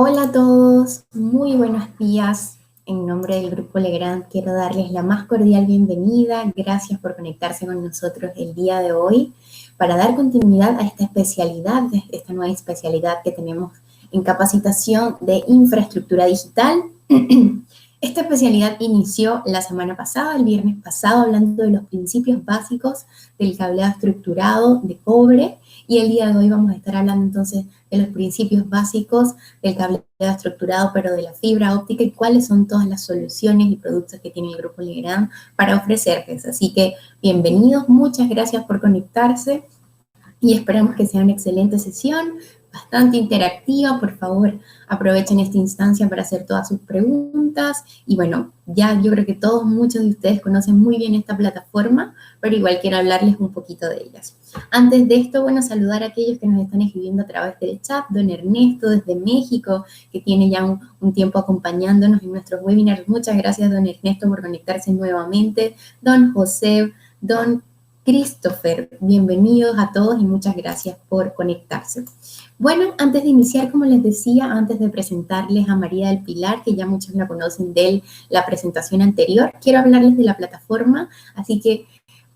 Hola a todos, muy buenos días. En nombre del Grupo Legrand quiero darles la más cordial bienvenida. Gracias por conectarse con nosotros el día de hoy para dar continuidad a esta especialidad, esta nueva especialidad que tenemos en capacitación de infraestructura digital. Esta especialidad inició la semana pasada, el viernes pasado, hablando de los principios básicos del cableado estructurado de cobre, y el día de hoy vamos a estar hablando entonces de los principios básicos del cableado estructurado, pero de la fibra óptica, y cuáles son todas las soluciones y productos que tiene el Grupo Legrand para ofrecerles. Así que bienvenidos, muchas gracias por conectarse y esperamos que sea una excelente sesión, bastante interactiva. Por favor, aprovechen esta instancia para hacer todas sus preguntas. Y bueno, ya yo creo que todos, muchos de ustedes conocen muy bien esta plataforma, pero igual quiero hablarles un poquito de ellas. Antes de esto, bueno, saludar a aquellos que nos están escribiendo a través del chat. Don Ernesto desde México, que tiene ya un tiempo acompañándonos en nuestros webinars. Muchas gracias, don Ernesto, por conectarse nuevamente. Don José, don Christopher, bienvenidos a todos y muchas gracias por conectarse. Bueno, antes de iniciar, como les decía, antes de presentarles a María del Pilar, que ya muchos la conocen de la presentación anterior, quiero hablarles de la plataforma, así que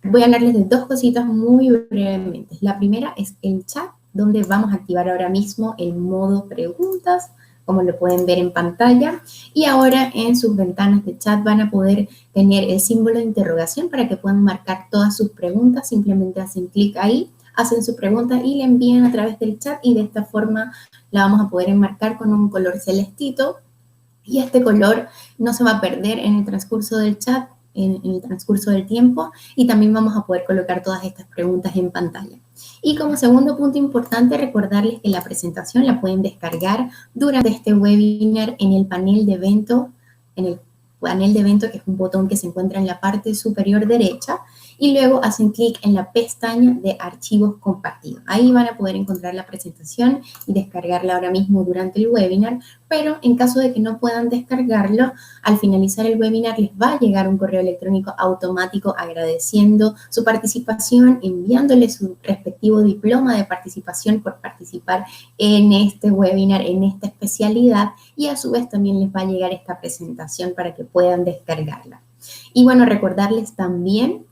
voy a hablarles de dos cositas muy brevemente. La primera es el chat, donde vamos a activar ahora mismo el modo preguntas, como lo pueden ver en pantalla, y ahora en sus ventanas de chat van a poder tener el símbolo de interrogación para que puedan marcar todas sus preguntas. Simplemente hacen clic ahí, hacen su pregunta y la envían a través del chat, y de esta forma la vamos a poder enmarcar con un color celestito, y este color no se va a perder en el transcurso del chat, en el transcurso del tiempo, y también vamos a poder colocar todas estas preguntas en pantalla. Y como segundo punto importante, recordarles que la presentación la pueden descargar durante este webinar en el panel de evento, en el panel de evento, que es un botón que se encuentra en la parte superior derecha, y luego hacen clic en la pestaña de archivos compartidos. Ahí van a poder encontrar la presentación y descargarla ahora mismo durante el webinar, pero en caso de que no puedan descargarlo, al finalizar el webinar les va a llegar un correo electrónico automático agradeciendo su participación, enviándoles su respectivo diploma de participación por participar en este webinar, en esta especialidad, y a su vez también les va a llegar esta presentación para que puedan descargarla. Y bueno, recordarles también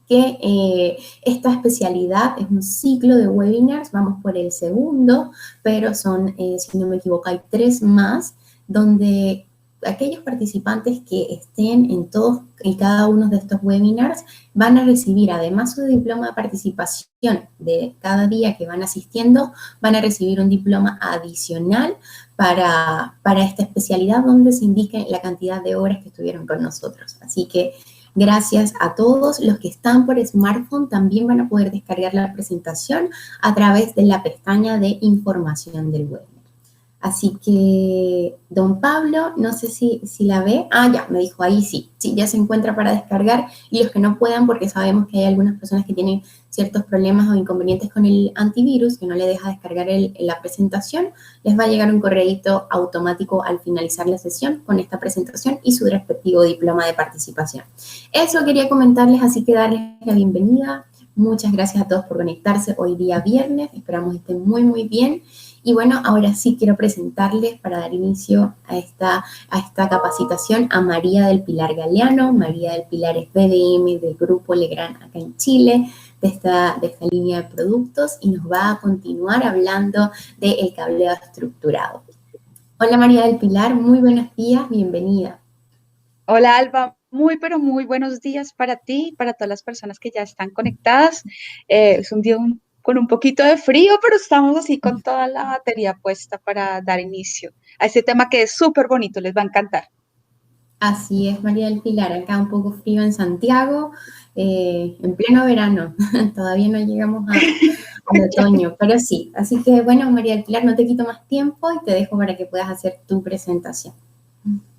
que esta especialidad es un ciclo de webinars, vamos por el segundo, pero son, si no me equivoco, hay 3 más, donde aquellos participantes que estén en todos y cada uno de estos webinars van a recibir, además su diploma de participación de cada día que van asistiendo, van a recibir un diploma adicional para esta especialidad, donde se indique la cantidad de horas que estuvieron con nosotros. Así que gracias a todos. Los que están por smartphone también van a poder descargar la presentación a través de la pestaña de información del webinar. Así que, don Pablo, no sé si la ve. Ah, ya, me dijo ahí sí, ya se encuentra para descargar. Y los que no puedan, porque sabemos que hay algunas personas que tienen ciertos problemas o inconvenientes con el antivirus, que no le deja descargar la presentación, les va a llegar un correíto automático al finalizar la sesión con esta presentación y su respectivo diploma de participación. Eso quería comentarles, así que darles la bienvenida. Muchas gracias a todos por conectarse hoy día viernes. Esperamos estén muy, muy bien. Y bueno, ahora sí quiero presentarles para dar inicio a esta capacitación a María del Pilar Galeano. María del Pilar es BDM del Grupo Legrand acá en Chile, de esta línea de productos, y nos va a continuar hablando del cableado estructurado. Hola María del Pilar, muy buenos días, bienvenida. Hola Alba, muy pero muy buenos días para ti y para todas las personas que ya están conectadas. Es un día con un poquito de frío, pero estamos así con toda la batería puesta para dar inicio a este tema que es súper bonito, les va a encantar. Así es, María del Pilar, acá un poco frío en Santiago, en pleno verano, todavía no llegamos al otoño, pero sí. Así que bueno, María del Pilar, no te quito más tiempo y te dejo para que puedas hacer tu presentación.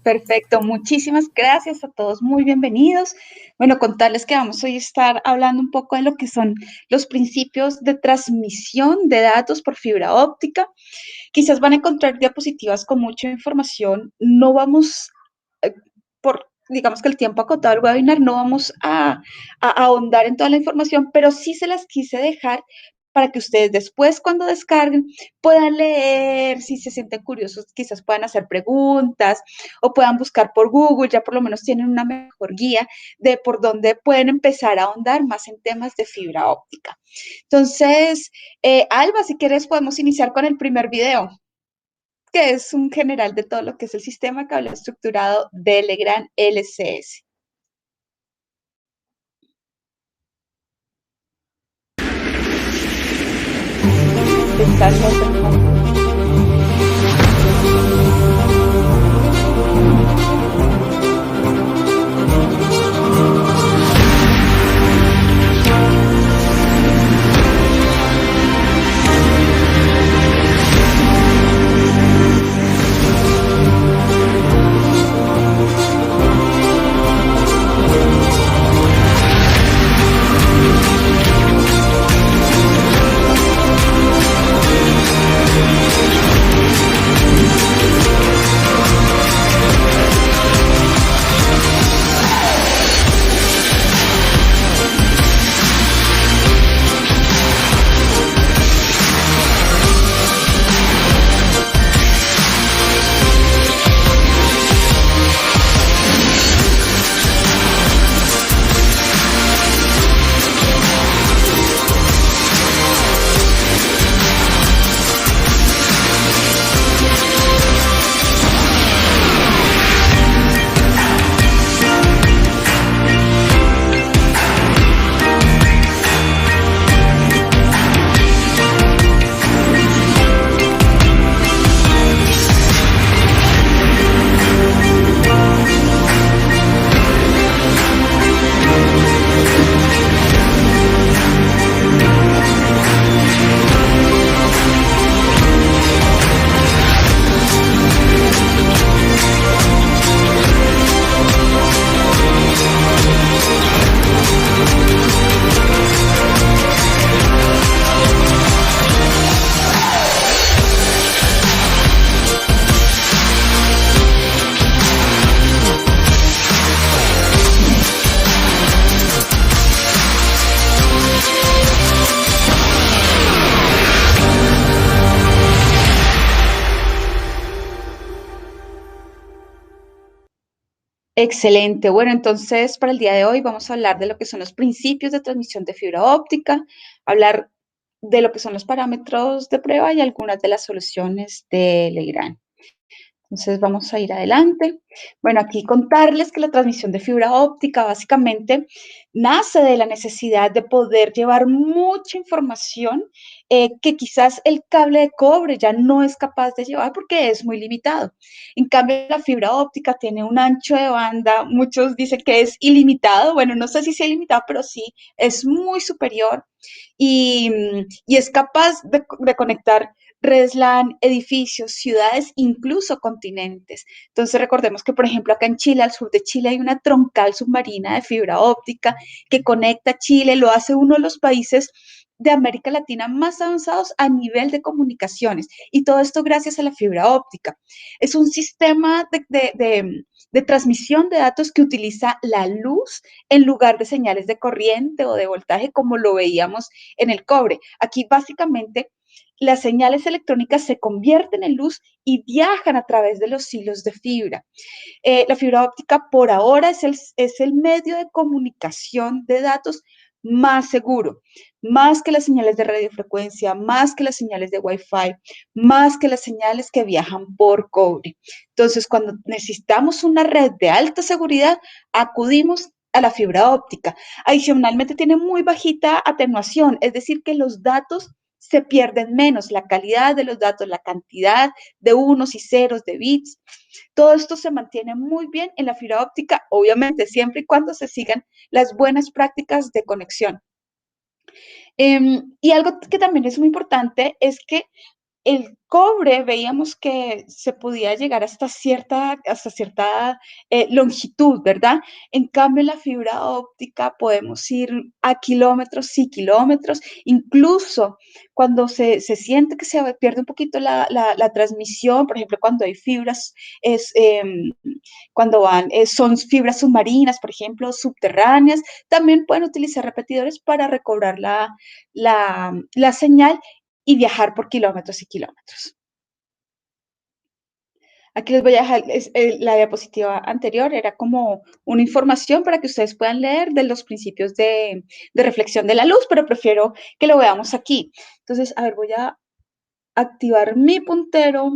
Perfecto, muchísimas gracias a todos, muy bienvenidos. Bueno, contarles que vamos hoy a estar hablando un poco de lo que son los principios de transmisión de datos por fibra óptica. Quizás van a encontrar diapositivas con mucha información. No vamos, por, digamos que el tiempo acotado del webinar, no vamos a ahondar en toda la información, pero sí se las quise dejar para que ustedes después cuando descarguen puedan leer, si se sienten curiosos, quizás puedan hacer preguntas o puedan buscar por Google, ya por lo menos tienen una mejor guía de por dónde pueden empezar a ahondar más en temas de fibra óptica. Entonces, Alba, si quieres podemos iniciar con el primer video, que es un general de todo lo que es el sistema de cable estructurado de Legrand LCS. Excelente. Bueno, entonces para el día de hoy vamos a hablar de lo que son los principios de transmisión de fibra óptica, hablar de lo que son los parámetros de prueba y algunas de las soluciones de Legrand. Entonces vamos a ir adelante. Bueno, aquí contarles que la transmisión de fibra óptica básicamente nace de la necesidad de poder llevar mucha información que quizás el cable de cobre ya no es capaz de llevar porque es muy limitado. En cambio, la fibra óptica tiene un ancho de banda, muchos dicen que es ilimitado, bueno, no sé si sea ilimitado, pero sí, es muy superior y es capaz de conectar redes LAN, edificios, ciudades, incluso continentes. Entonces recordemos que, por ejemplo, acá en Chile, al sur de Chile, hay una troncal submarina de fibra óptica que conecta Chile, lo hace uno de los países de América Latina más avanzados a nivel de comunicaciones. Y todo esto gracias a la fibra óptica. Es un sistema de transmisión de datos que utiliza la luz en lugar de señales de corriente o de voltaje como lo veíamos en el cobre. Aquí básicamente las señales electrónicas se convierten en luz y viajan a través de los hilos de fibra. La fibra óptica por ahora es el medio de comunicación de datos más seguro, más que las señales de radiofrecuencia, más que las señales de Wi-Fi, más que las señales que viajan por cobre. Entonces, cuando necesitamos una red de alta seguridad, acudimos a la fibra óptica. Adicionalmente, tiene muy bajita atenuación, es decir, que los datos se pierden menos, la calidad de los datos, la cantidad de unos y ceros de bits. Todo esto se mantiene muy bien en la fibra óptica, obviamente, siempre y cuando se sigan las buenas prácticas de conexión. Y algo que también es muy importante es que el cobre veíamos que se podía llegar hasta cierta longitud, ¿verdad? En cambio, en la fibra óptica podemos ir a kilómetros y kilómetros, incluso cuando se siente que se pierde un poquito la transmisión, por ejemplo, cuando hay fibras, es, cuando son fibras submarinas, por ejemplo, subterráneas, también pueden utilizar repetidores para recobrar la señal y viajar por kilómetros y kilómetros. Aquí les voy a dejar la diapositiva anterior, era como una información para que ustedes puedan leer de los principios de reflexión de la luz, pero prefiero que lo veamos aquí. Entonces, a ver, voy a activar mi puntero.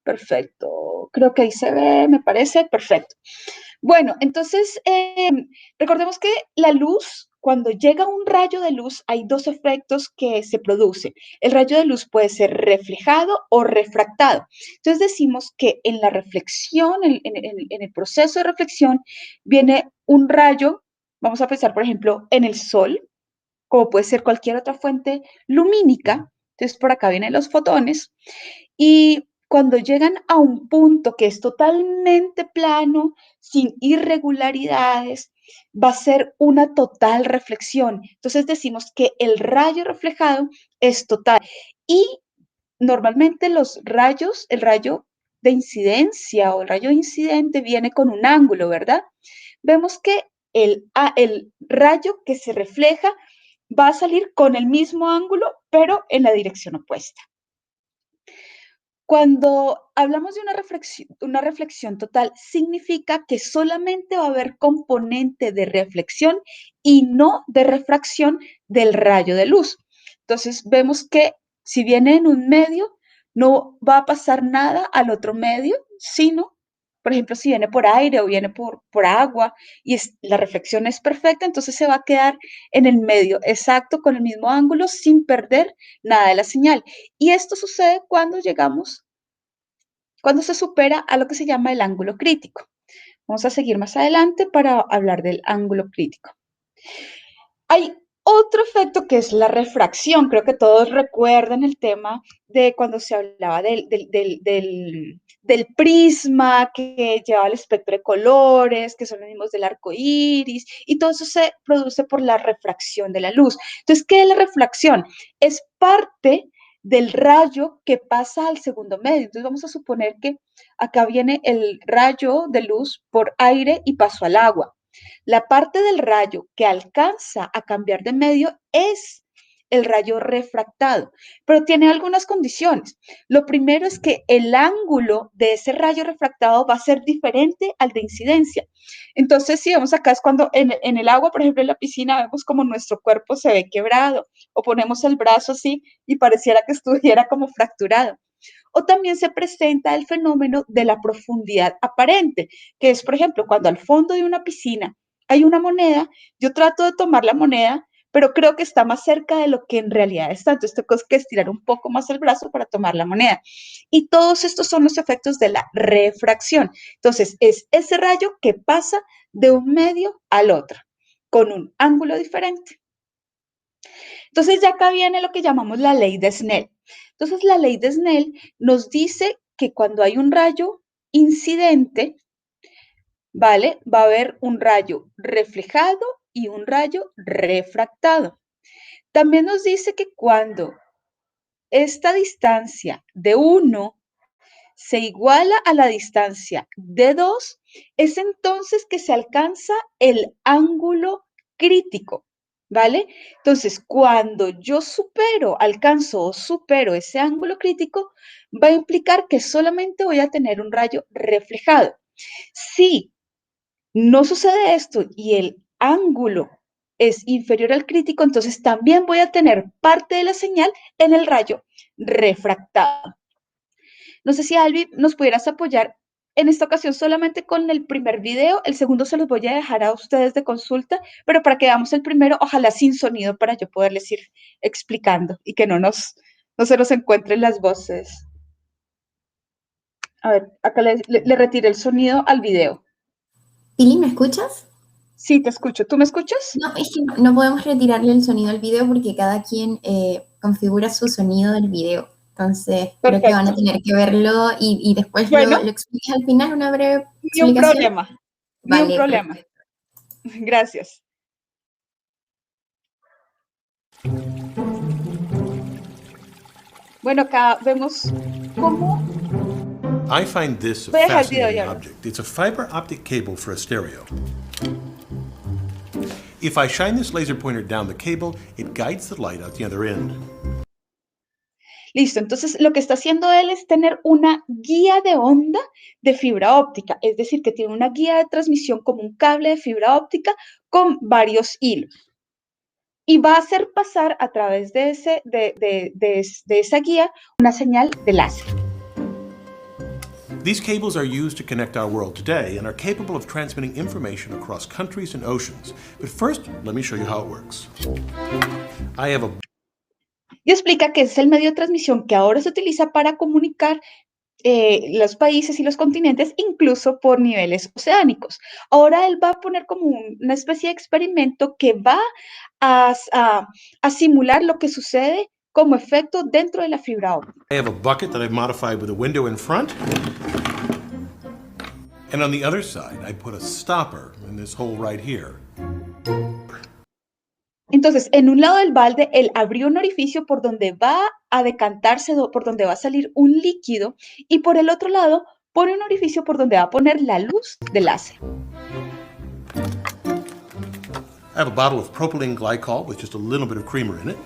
Perfecto. Creo que ahí se ve, me parece perfecto. Bueno, entonces, recordemos que la luz, cuando llega un rayo de luz, hay dos efectos que se producen. El rayo de luz puede ser reflejado o refractado. Entonces decimos que en la reflexión, en el proceso de reflexión, viene un rayo, vamos a pensar, por ejemplo, en el sol, como puede ser cualquier otra fuente lumínica. Entonces, por acá vienen los fotones. Y cuando llegan a un punto que es totalmente plano, sin irregularidades, va a ser una total reflexión. Entonces decimos que el rayo reflejado es total. Y normalmente los rayos, el rayo de incidencia o el rayo incidente viene con un ángulo, ¿verdad? Vemos que el rayo que se refleja va a salir con el mismo ángulo, pero en la dirección opuesta. Cuando hablamos de una reflexión total, significa que solamente va a haber componente de reflexión y no de refracción del rayo de luz. Entonces, vemos que si viene en un medio, no va a pasar nada al otro medio, sino, por ejemplo, si viene por aire o viene por agua y la reflexión es perfecta, entonces se va a quedar en el medio exacto con el mismo ángulo sin perder nada de la señal. Y esto sucede cuando se supera a lo que se llama el ángulo crítico. Vamos a seguir más adelante para hablar del ángulo crítico. Hay otro efecto que es la refracción. Creo que todos recuerdan el tema de cuando se hablaba del prisma que lleva el espectro de colores, que son los mismos del arco iris, y todo eso se produce por la refracción de la luz. Entonces, ¿qué es la refracción? Es parte del rayo que pasa al segundo medio. Entonces, vamos a suponer que acá viene el rayo de luz por aire y pasó al agua. La parte del rayo que alcanza a cambiar de medio es el rayo refractado, pero tiene algunas condiciones. Lo primero es que el ángulo de ese rayo refractado va a ser diferente al de incidencia. Entonces, si vemos acá es cuando en el agua, por ejemplo, en la piscina, vemos como nuestro cuerpo se ve quebrado o ponemos el brazo así y pareciera que estuviera como fracturado. O también se presenta el fenómeno de la profundidad aparente, que es, por ejemplo, cuando al fondo de una piscina hay una moneda, yo trato de tomar la moneda, pero creo que está más cerca de lo que en realidad está. Entonces tengo que estirar un poco más el brazo para tomar la moneda. Y todos estos son los efectos de la refracción. Entonces es ese rayo que pasa de un medio al otro, con un ángulo diferente. Entonces ya acá viene lo que llamamos la ley de Snell. Entonces la ley de Snell nos dice que cuando hay un rayo incidente, ¿vale? Va a haber un rayo reflejado y un rayo refractado. También nos dice que cuando esta distancia de 1 se iguala a la distancia de 2, es entonces que se alcanza el ángulo crítico, ¿vale? Entonces, cuando yo alcanzo o supero ese ángulo crítico, va a implicar que solamente voy a tener un rayo reflejado. Si no sucede esto y el ángulo es inferior al crítico, entonces también voy a tener parte de la señal en el rayo refractado. No sé si, Albi, nos pudieras apoyar en esta ocasión solamente con el primer video. El segundo se los voy a dejar a ustedes de consulta, pero para que veamos el primero, ojalá sin sonido para yo poderles ir explicando y que no se nos encuentren las voces. A ver, acá le retiré el sonido al video. Pili, ¿me escuchas? Sí, te escucho. ¿Tú me escuchas? No, es que no podemos retirarle el sonido al video porque cada quien configura su sonido del video. Entonces, creo que van a Perfecto. tener que verlo y después Bueno, lo explicas al final, una breve ni un explicación. problema, ni un Vale, problema. perfecto. Gracias. Bueno, acá vemos cómo... I find this a Voy a dejar el video fascinating ya. object. It's a fiber optic cable for a stereo. If I shine this laser pointer down the cable, it guides the light out the other end. Listo, entonces lo que está haciendo él es tener una guía de onda de fibra óptica, es decir, que tiene una guía de transmisión como un cable de fibra óptica con varios hilos. Y va a hacer pasar a través de esa guía una señal de láser. These cables are used to connect our world today and are capable of transmitting information across countries and oceans. But first, let me show you how it works. I have a Y explica que es el medio de transmisión que ahora se utiliza para comunicar los países y los continentes, incluso por niveles oceánicos. Ahora él va a poner como una especie de experimento que va a simular lo que sucede como efecto dentro de la fibra óptica. I have a bucket that I've modified with a window in front. And on the other side, I put a stopper in this hole right here. Entonces, en un lado del balde, él abrió un orificio por donde va a decantarse, por donde va a salir un líquido, y por el otro lado pone un orificio por donde va a poner la luz del láser. I have a bottle of propylene glycol with just a little bit of creamer in it.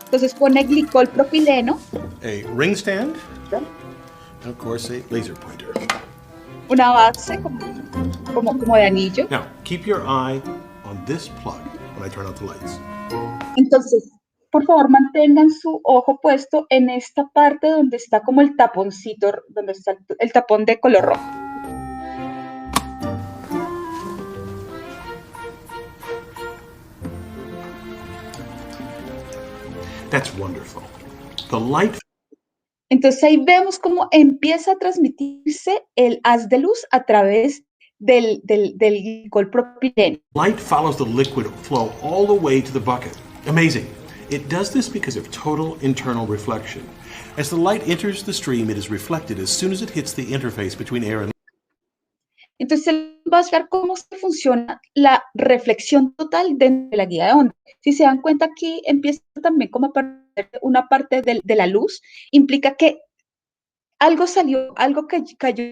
Entonces pone glicol propileno, A ring stand, and of course a laser pointer. una base como de anillo. Now, keep your eye on this plug when I turn out the lights. Entonces, por favor, mantengan su ojo puesto en esta parte donde está como el taponcito, donde está el tapón de color rojo. That's wonderful. The light Entonces ahí vemos cómo empieza a transmitirse el haz de luz a través del glicol propileno. light follows the liquid flow all the way to the bucket. Amazing. It does this because of total internal reflection. As the light enters the stream, it is reflected as soon as it hits the interface between air and Entonces va a ver cómo se funciona la reflexión total dentro de la guía de onda. Si se dan cuenta, aquí empieza también como a aparecer una parte de la luz, implica que algo salió, algo que cayó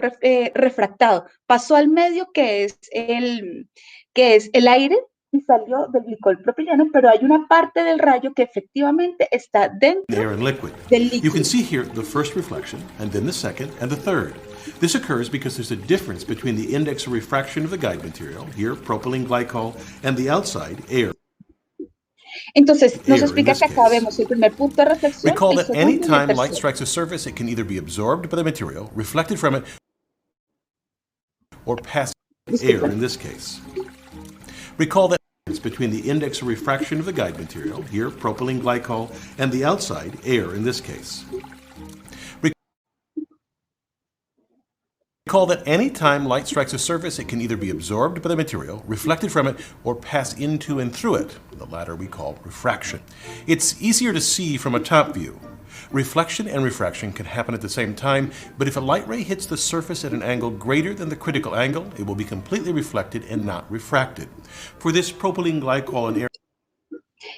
refractado, pasó al medio que es el aire y salió del glicol propileno, pero hay una parte del rayo que efectivamente está dentro air and liquid. del You can líquido. see here the first reflection, and then the second, and the third. This occurs because there's a difference between the index of refraction of the guide material, here propylene glycol, and the outside, air. Entonces, nos Here, explica in que this acá case. vemos el primer punto de reflexión, Recall el that segundo y el anytime light tercero. strikes a surface, it can either be absorbed by the material, reflected from it, or pass air in this case. Recall that difference between the index of refraction of the guide material, here propylene glycol, and the outside, air in this case. Recall that any time light strikes a surface, it can either be absorbed by the material, reflected from it, or pass into and through it. The latter we call refraction. It's easier to see from a top view. Reflection and refraction can happen at the same time, but if a light ray hits the surface at an angle greater than the critical angle, it will be completely reflected and not refracted. For this propylene glycol and air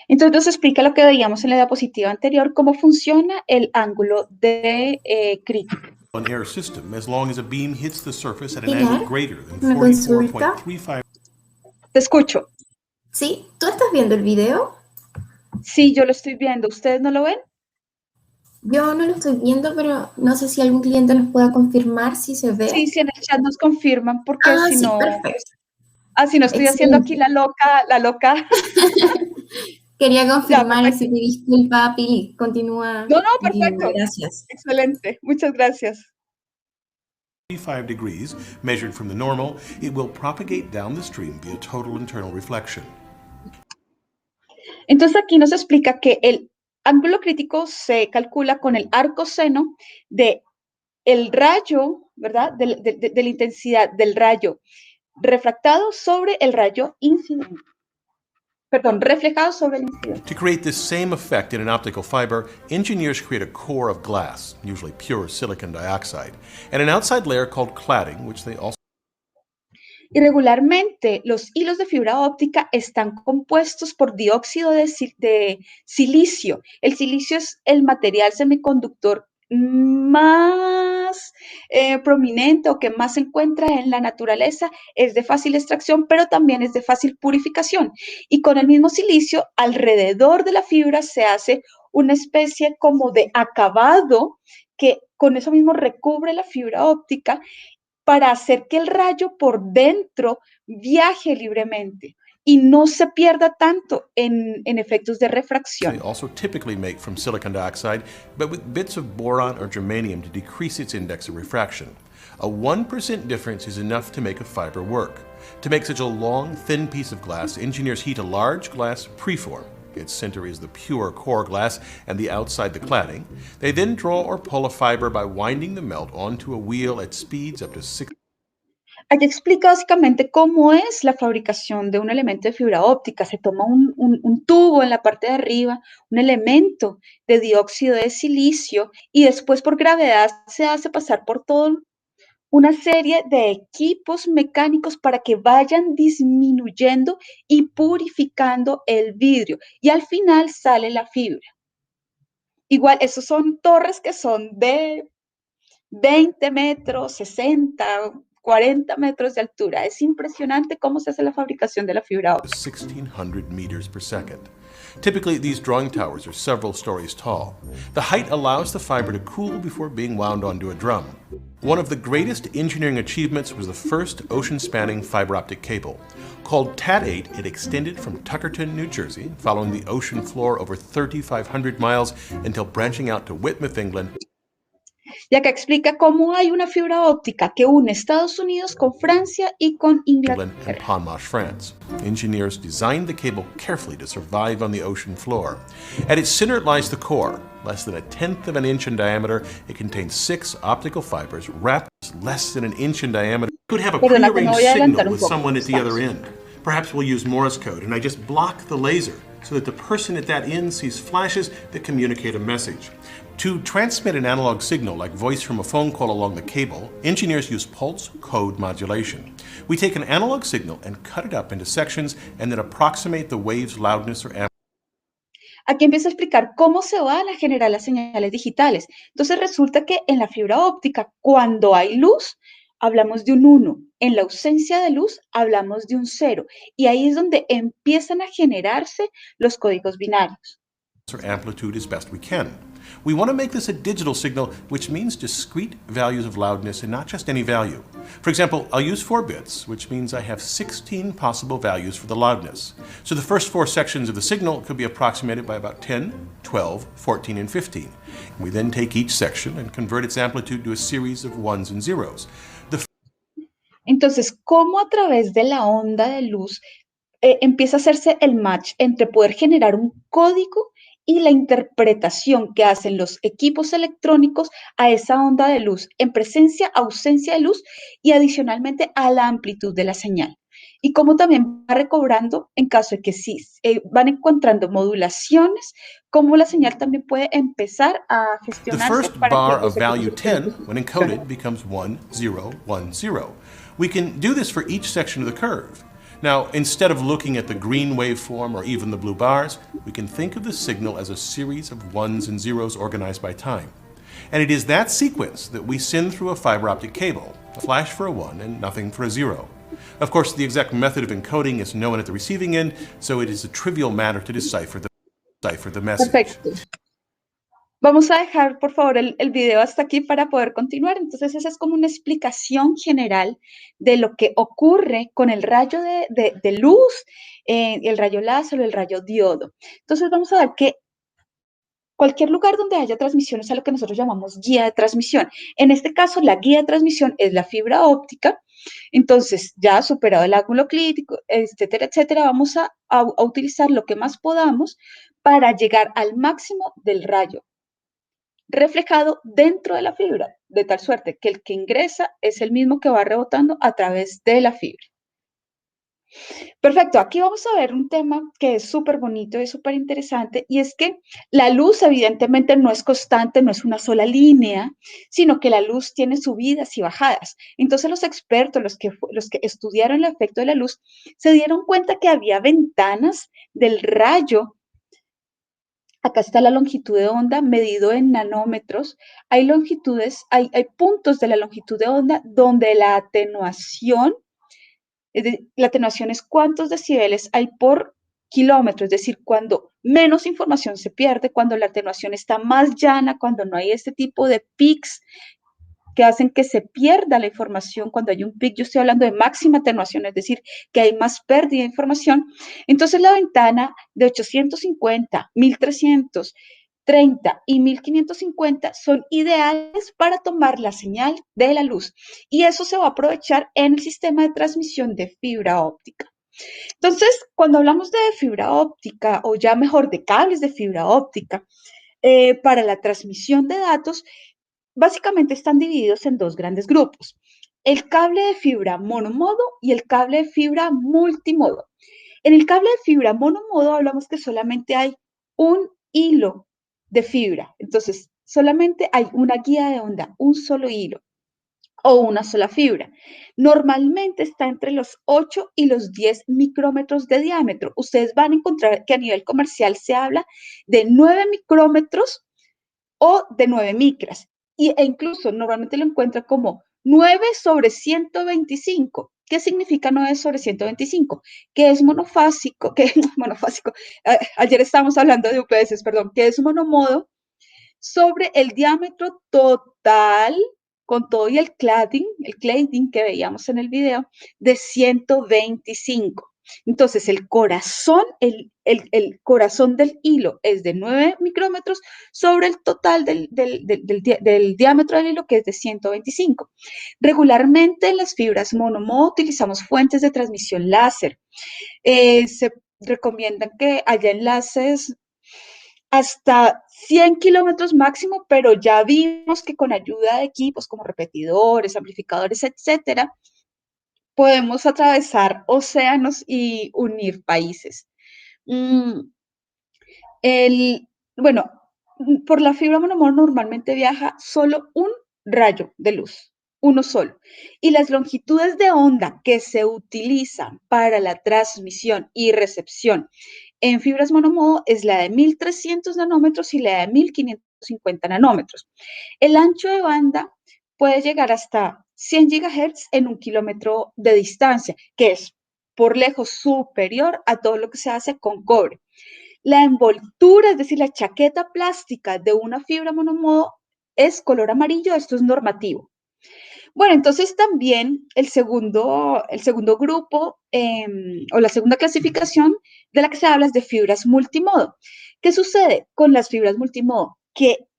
Entonces nos explica lo que veíamos en la diapositiva anterior, cómo funciona el ángulo de crítico. an air system, as long as a beam hits the surface at an Pilar, angle greater than una consulta. 44.35. Te escucho. ¿Sí? ¿Tú estás viendo el video? Sí, yo lo estoy viendo. ¿Ustedes no lo ven? Yo no lo estoy viendo, pero no sé si algún cliente nos pueda confirmar si se ve. Sí, sí, en el chat nos confirman, porque Ah, si sí, no, perfecto. si no estoy haciendo aquí Excelente. la loca. Quería confirmar, perfecto. así que disculpa, Pili. Continúa. No, Continúa, perfecto. gracias. Excelente. Muchas gracias. 35 degrees, measured from the normal, it will propagate down the stream via total internal reflection. Entonces aquí nos explica que el ángulo crítico se calcula con el arco seno de el rayo, ¿verdad? De la intensidad del rayo refractado sobre el rayo incidente. reflejado sobre el incidente. To create this same effect in an optical fiber, engineers create a core of glass, usually pure silicon dioxide, and an outside layer called cladding, which they also Y regularmente los hilos de fibra óptica están compuestos por dióxido de silicio. El silicio es el material semiconductor más prominente o que más se encuentra en la naturaleza, es de fácil extracción, pero también es de fácil purificación. Y con el mismo silicio, alrededor de la fibra se hace una especie como de acabado que con eso mismo recubre la fibra óptica para hacer que el rayo por dentro viaje libremente y no se pierda tanto en efectos de refracción. also typically make from silicon dioxide, but with bits of boron or germanium to decrease its index of refraction. A 1% difference is enough to make a fiber work. To make such a long, thin piece of glass, engineers heat a large glass preform. Its center is the pure core glass and the outside the cladding. They then draw or pull a fiber by winding the melt onto a wheel at speeds up to 6. Aquí explica básicamente cómo es la fabricación de un elemento de fibra óptica. Se toma un tubo en la parte de arriba, un elemento de dióxido de silicio y después por gravedad se hace pasar por todo una serie de equipos mecánicos para que vayan disminuyendo y purificando el vidrio. Y al final sale la fibra. Igual, esos son torres que son de 20 metros, 60, 40 metros de altura. Es impresionante cómo se hace la fabricación de la fibra óptica. 1,600 meters per second. Typically, these drawing towers are several stories tall. The height allows the fiber to cool before being wound onto a drum. One of the greatest engineering achievements was the first ocean-spanning fiber optic cable. Called TAT-8, it extended from Tuckerton, New Jersey, following the ocean floor over 3,500 miles until branching out to Whitmouth, England. Y acá explica cómo hay una fibra óptica que une Estados Unidos con Francia y con England and Inglaterra. Ponmash, France. Engineers designed the cable carefully to survive on the ocean floor. At its center lies the core. Less than a tenth of an inch in diameter, it contains 6 optical fibers wrapped less than an inch in diameter. You could have a Perdona, que me prearranged voy a adelantar signal un with poco. someone at the other end. Perhaps we'll use Morse code, and I just block the laser so that the person at that end sees flashes that communicate a message. To transmit an analog signal like voice from a phone call along the cable, engineers use pulse code modulation. We take an analog signal and cut it up into sections and then approximate the wave's loudness or amplitude. Aquí empieza a explicar cómo se van a generar las señales digitales. Entonces resulta que en la fibra óptica, cuando hay luz, hablamos de un 1. En la ausencia de luz, hablamos de un 0. Y ahí es donde empiezan a generarse los códigos binarios. Or amplitude as best we can. We want to make this a digital signal, which means discrete values of loudness and not just any value. For example, I'll use 4 bits, which means I have 16 possible values for the loudness. So the first 4 sections of the signal could be approximated by about 10, 12, 14, and 15. We then take each section and convert its amplitude to a series of ones and zeros. Entonces, ¿cómo a través de la onda de luz empieza a hacerse el match entre poder generar un código y la interpretación que hacen los equipos electrónicos a esa onda de luz en presencia, ausencia de luz y adicionalmente a la amplitud de la señal? Y cómo también va recobrando en caso de que sí van encontrando modulaciones, cómo la señal también puede empezar a The gestionarse first para que bar los of value equipos 10, electrónicos when encoded, becomes 1, 0, 1, 0. We can do this for each section of the curve. Now, instead of looking at the green waveform or even the blue bars, we can think of the signal as a series of ones and zeros organized by time. And it is that sequence that we send through a fiber optic cable, a flash for a 1 and nothing for a 0. Of course, the exact method of encoding is known at the receiving end, so it is a trivial matter to decipher the message. Perfecto. Vamos a dejar, por favor, el video hasta aquí para poder continuar. Entonces, esa es como una explicación general de lo que ocurre con el rayo de luz, el rayo láser o el rayo diodo. Entonces, vamos a ver que cualquier lugar donde haya transmisión es a lo que nosotros llamamos guía de transmisión. En este caso, la guía de transmisión es la fibra óptica. Entonces, ya superado el ángulo crítico, etcétera, etcétera, vamos a utilizar lo que más podamos para llegar al máximo del rayo reflejado dentro de la fibra, de tal suerte que el que ingresa es el mismo que va rebotando a través de la fibra. Perfecto, aquí vamos a ver un tema que es súper bonito y súper interesante, y es que la luz evidentemente no es constante, no es una sola línea, sino que la luz tiene subidas y bajadas. Entonces los expertos, los que estudiaron el efecto de la luz, se dieron cuenta que había ventanas del rayo. Acá está la longitud de onda medido en nanómetros. Hay longitudes, hay puntos de la longitud de onda donde la atenuación la atenuación es cuántos decibeles hay por kilómetro, es decir, cuando menos información se pierde, cuando la atenuación está más llana, cuando no hay este tipo de pics que hacen que se pierda la información. Cuando hay un pic, yo estoy hablando de máxima atenuación, es decir, que hay más pérdida de información. Entonces la ventana de 850, 1330 y 1550 son ideales para tomar la señal de la luz, y eso se va a aprovechar en el sistema de transmisión de fibra óptica. Entonces, cuando hablamos de fibra óptica, o ya mejor de cables de fibra óptica, para la transmisión de datos, básicamente están divididos en dos grandes grupos: el cable de fibra monomodo y el cable de fibra multimodo. En el cable de fibra monomodo hablamos que solamente hay un hilo de fibra, entonces solamente hay una guía de onda, un solo hilo o una sola fibra. Normalmente está entre los 8 y los 10 micrómetros de diámetro. Ustedes van a encontrar que a nivel comercial se habla de 9 micrómetros o de 9 micras. E incluso normalmente lo encuentra como 9 sobre 125. ¿Qué significa 9 sobre 125? Que es monofásico, monofásico. Ayer estábamos hablando de UPS, perdón, que es monomodo sobre el diámetro total, con todo y el cladding que veíamos en el video, de 125. Entonces, el corazón del hilo es de 9 micrómetros sobre el total del diámetro del hilo, que es de 125. Regularmente en las fibras monomodo utilizamos fuentes de transmisión láser. Se recomiendan que haya enlaces hasta 100 kilómetros máximo, pero ya vimos que con ayuda de equipos como repetidores, amplificadores, etcétera, podemos atravesar océanos y unir países. Bueno, por la fibra monomodo normalmente viaja solo un rayo de luz, uno solo. Y las longitudes de onda que se utilizan para la transmisión y recepción en fibras monomodo es la de 1300 nanómetros y la de 1550 nanómetros. El ancho de banda puede llegar hasta 100 GHz en 1 kilómetro de distancia, que es por lejos superior a todo lo que se hace con cobre. La envoltura, es decir, la chaqueta plástica de una fibra monomodo es color amarillo, esto es normativo. Bueno, entonces también el segundo grupo o la segunda clasificación de la que se habla es de fibras multimodo. ¿Qué sucede con las fibras multimodo? Que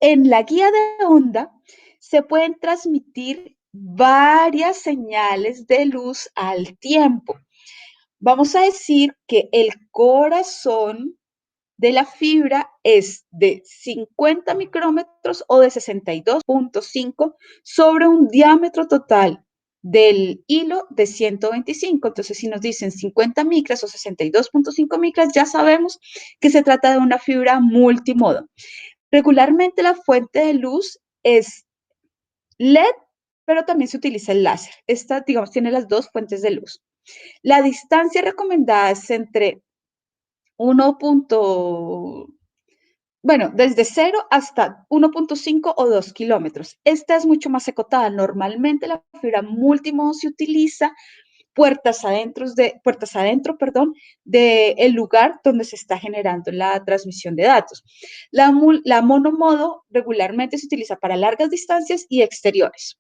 en la guía de onda se pueden transmitir varias señales de luz al tiempo. Vamos a decir que el corazón de la fibra es de 50 micrómetros o de 62.5 sobre un diámetro total del hilo de 125. Entonces, si nos dicen 50 micras o 62.5 micras, ya sabemos que se trata de una fibra multimodo. Regularmente la fuente de luz es LED, pero también se utiliza el láser. Esta, digamos, tiene las dos fuentes de luz. La distancia recomendada es entre 1. Bueno, desde 0 hasta 1.5 o 2 kilómetros. Esta es mucho más acotada. Normalmente la fibra multimodo se utiliza puertas adentro, del lugar donde se está generando la transmisión de datos. La monomodo regularmente se utiliza para largas distancias y exteriores.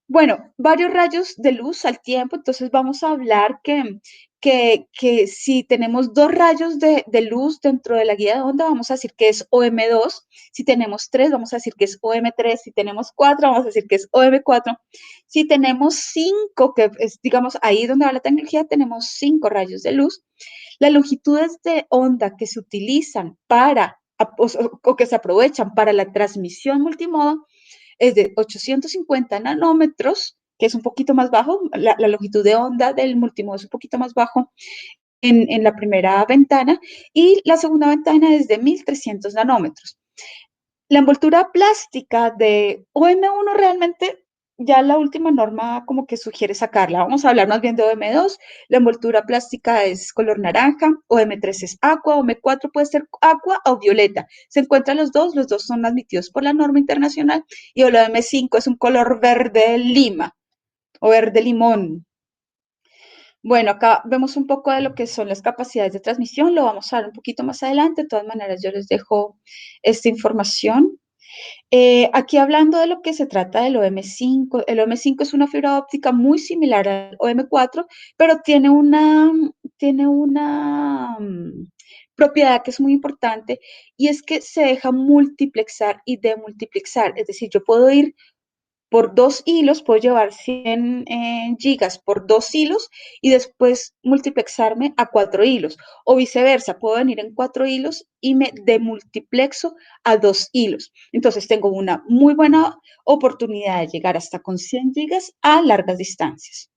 Bueno, varios rayos de luz al tiempo, entonces vamos a hablar que si tenemos 2 rayos de luz dentro de la guía de onda, vamos a decir que es OM2. Si tenemos 3, vamos a decir que es OM3. Si tenemos 4, vamos a decir que es OM4. Si tenemos 5, que es, digamos, ahí donde va la tecnología, tenemos 5 rayos de luz. Las longitudes de onda que se utilizan o que se aprovechan para la transmisión multimodo es de 850 nanómetros que es un poquito más bajo, la longitud de onda del multimodo es un poquito más bajo en la primera ventana, y la segunda ventana es de 1300 nanómetros. La envoltura plástica de OM1 realmente ya la última norma como que sugiere sacarla. Vamos a hablar más bien de OM2. La envoltura plástica es color naranja, OM3 es aqua, OM4 puede ser aqua o violeta. Se encuentran los dos son admitidos por la norma internacional, y el OM5 es un color verde lima o verde limón. Bueno, acá vemos un poco de lo que son las capacidades de transmisión, lo vamos a ver un poquito más adelante. De todas maneras, yo les dejo esta información. Aquí hablando de lo que se trata del OM5, el OM5 es una fibra óptica muy similar al OM4, pero tiene una propiedad que es muy importante, y es que se deja multiplexar y demultiplexar. Es decir, yo puedo ir por 2 hilos, puedo llevar 100 gigas por 2 hilos y después multiplexarme a 4 hilos, o viceversa, puedo venir en 4 hilos y me demultiplexo a 2 hilos. Entonces tengo una muy buena oportunidad de llegar hasta con 100 gigas a largas distancias.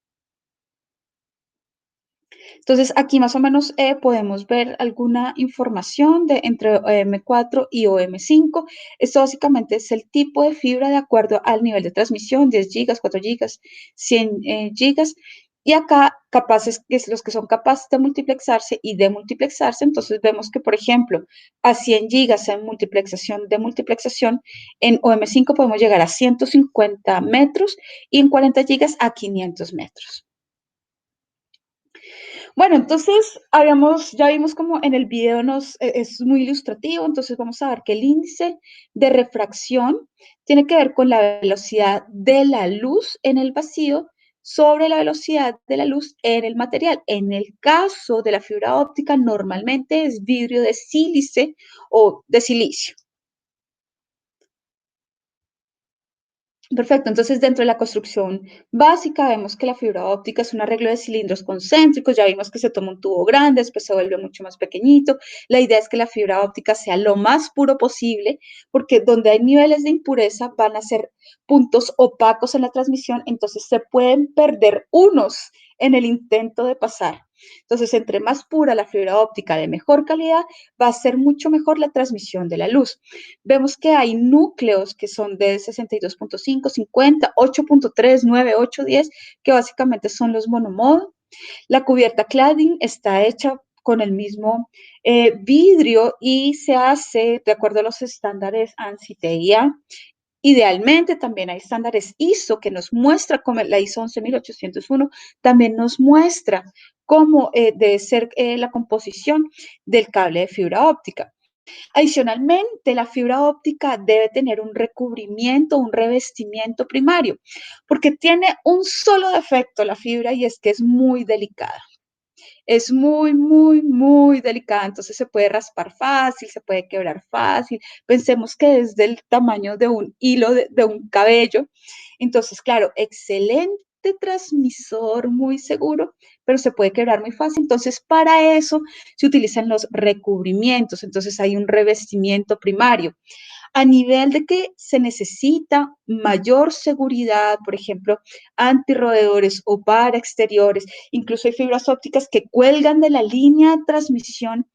Entonces, aquí más o menos podemos ver alguna información de entre OM4 y OM5. Esto básicamente es el tipo de fibra de acuerdo al nivel de transmisión: 10 gigas, 4 gigas, 100 gigas. Y acá, los que son capaces de multiplexarse y demultiplexarse, entonces vemos que, por ejemplo, a 100 gigas en multiplexación, demultiplexación, en OM5 podemos llegar a 150 metros, y en 40 gigas a 500 metros. Bueno, entonces ya vimos como en el video es muy ilustrativo. Entonces vamos a ver que el índice de refracción tiene que ver con la velocidad de la luz en el vacío sobre la velocidad de la luz en el material. En el caso de la fibra óptica, normalmente es vidrio de sílice o de silicio. Perfecto, entonces dentro de la construcción básica vemos que la fibra óptica es un arreglo de cilindros concéntricos. Ya vimos que se toma un tubo grande, después se vuelve mucho más pequeñito. La idea es que la fibra óptica sea lo más puro posible, porque donde hay niveles de impureza van a ser puntos opacos en la transmisión, entonces se pueden perder unos en el intento de pasar. Entonces, entre más pura la fibra óptica de mejor calidad, va a ser mucho mejor la transmisión de la luz. Vemos que hay núcleos que son de 62.5, 50, 8.3, 9, 8, 10, que básicamente son los monomodo. La cubierta cladding está hecha con el mismo vidrio y se hace de acuerdo a los estándares ANSI TIA. Idealmente también hay estándares ISO que nos muestra, como la ISO 11801, también nos muestra cómo debe ser la composición del cable de fibra óptica. Adicionalmente, la fibra óptica debe tener un recubrimiento, un revestimiento primario, porque tiene un solo defecto la fibra, y es que es muy delicada. Es muy, muy, muy delicada, entonces se puede raspar fácil, se puede quebrar fácil. Pensemos que es del tamaño de un hilo de un cabello. Entonces, claro, excelente transmisor, muy seguro, pero se puede quebrar muy fácil. Entonces, para eso se utilizan los recubrimientos. Entonces, hay un revestimiento primario. A nivel de que se necesita mayor seguridad, por ejemplo, antirroedores o para exteriores. Incluso hay fibras ópticas que cuelgan de la línea de transmisión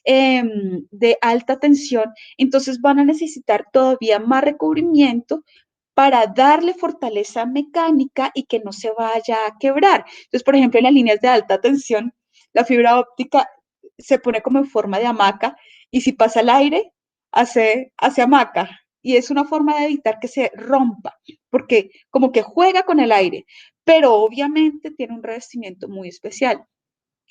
de alta tensión, entonces van a necesitar todavía más recubrimiento para darle fortaleza mecánica y que no se vaya a quebrar. Entonces, por ejemplo, en las líneas de alta tensión, la fibra óptica se pone como en forma de hamaca, y si pasa el aire, hace hamaca. Y es una forma de evitar que se rompa, porque como que juega con el aire, pero obviamente tiene un revestimiento muy especial.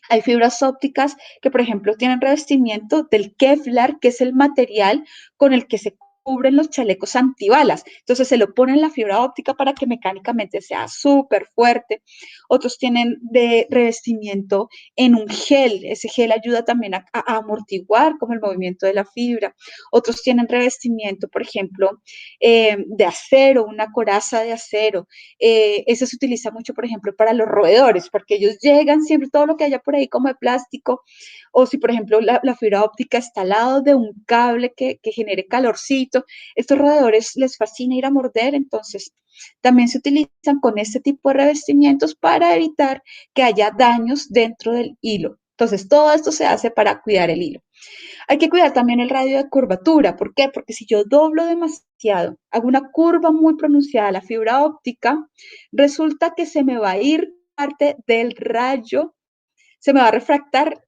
Hay fibras ópticas que, por ejemplo, tienen revestimiento del Kevlar, que es el material con el que se cubren los chalecos antibalas. Entonces se lo ponen la fibra óptica para que mecánicamente sea súper fuerte. Otros tienen de revestimiento en un gel. Ese gel ayuda también a amortiguar como el movimiento de la fibra. Otros tienen revestimiento, por ejemplo, de acero, una coraza de acero. Eso se utiliza mucho, por ejemplo, para los roedores, porque ellos llegan siempre, todo lo que haya por ahí como de plástico, o si, por ejemplo, la fibra óptica está al lado de un cable que genere calorcito, estos roedores les fascina ir a morder, entonces también se utilizan con este tipo de revestimientos para evitar que haya daños dentro del hilo. Entonces, todo esto se hace para cuidar el hilo. Hay que cuidar también el radio de curvatura. ¿Por qué? Porque si yo doblo demasiado, hago una curva muy pronunciada a la fibra óptica, resulta que se me va a ir parte del rayo, se me va a refractar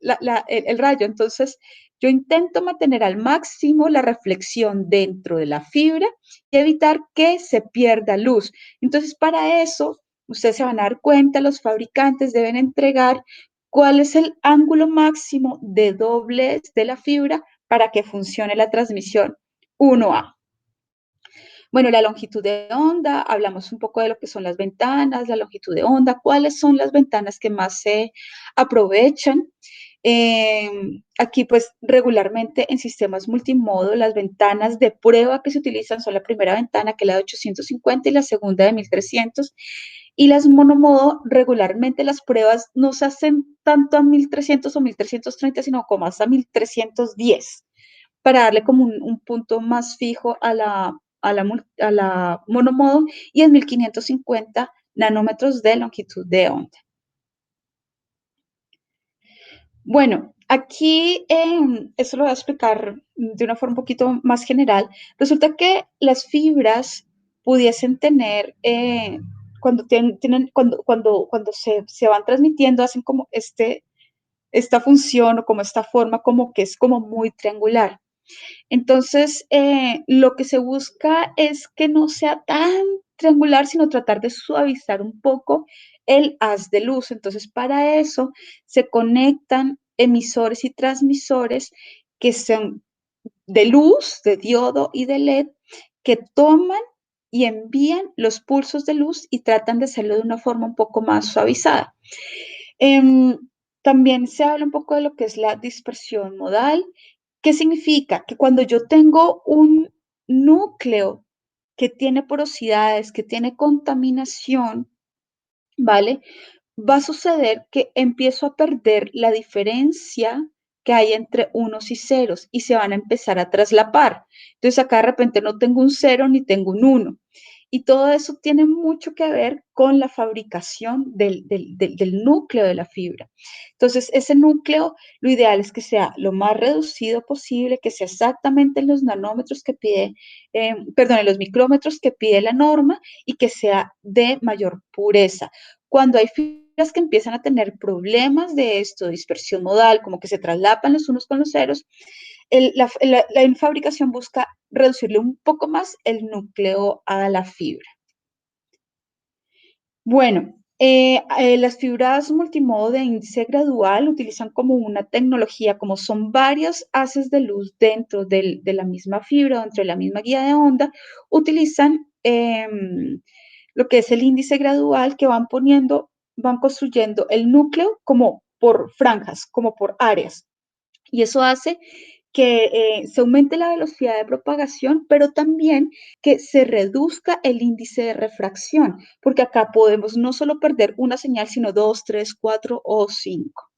el rayo. Entonces, yo intento mantener al máximo la reflexión dentro de la fibra y evitar que se pierda luz. Entonces, para eso, ustedes se van a dar cuenta, los fabricantes deben entregar cuál es el ángulo máximo de doblez de la fibra para que funcione la transmisión 1A. Bueno, la longitud de onda, hablamos un poco de lo que son las ventanas, la longitud de onda, cuáles son las ventanas que más se aprovechan. Aquí pues regularmente en sistemas multimodo las ventanas de prueba que se utilizan son la primera ventana que es la de 850 y la segunda de 1300 y las monomodo regularmente las pruebas no se hacen tanto a 1300 o 1330 sino como hasta 1310 para darle como un punto más fijo a la monomodo y en 1550 nanómetros de longitud de onda. Bueno, aquí esto lo voy a explicar de una forma un poquito más general. Resulta que las fibras pudiesen tener, cuando se van transmitiendo, hacen como esta función o como esta forma, como que es como muy triangular. Entonces, lo que se busca es que no sea tan triangular, sino tratar de suavizar un poco el haz de luz. Entonces, para eso se conectan emisores y transmisores que son de luz, de diodo y de LED, que toman y envían los pulsos de luz y tratan de hacerlo de una forma un poco más suavizada. También se habla un poco de lo que es la dispersión modal. ¿Qué significa? Que cuando yo tengo un núcleo que tiene porosidades, que tiene contaminación, ¿vale? Va a suceder que empiezo a perder la diferencia que hay entre unos y ceros y se van a empezar a traslapar. Entonces acá de repente no tengo un cero ni tengo un uno. Y todo eso tiene mucho que ver con la fabricación del núcleo de la fibra. Entonces, ese núcleo, lo ideal es que sea lo más reducido posible, que sea exactamente en los nanómetros que pide, en los micrómetros que pide la norma y que sea de mayor pureza. Cuando hay fibras que empiezan a tener problemas de esto, dispersión modal, como que se traslapan los unos con los ceros, la fabricación busca reducirle un poco más el núcleo a la fibra. Bueno, las fibras multimodo de índice gradual utilizan como una tecnología, como son varios haces de luz dentro de la misma fibra, dentro de la misma guía de onda, utilizan lo que es el índice gradual que van construyendo el núcleo como por franjas, como por áreas. Y eso hace que se aumente la velocidad de propagación, pero también que se reduzca el índice de refracción, porque acá podemos no solo perder una señal, sino 2, 3, 4 o 5.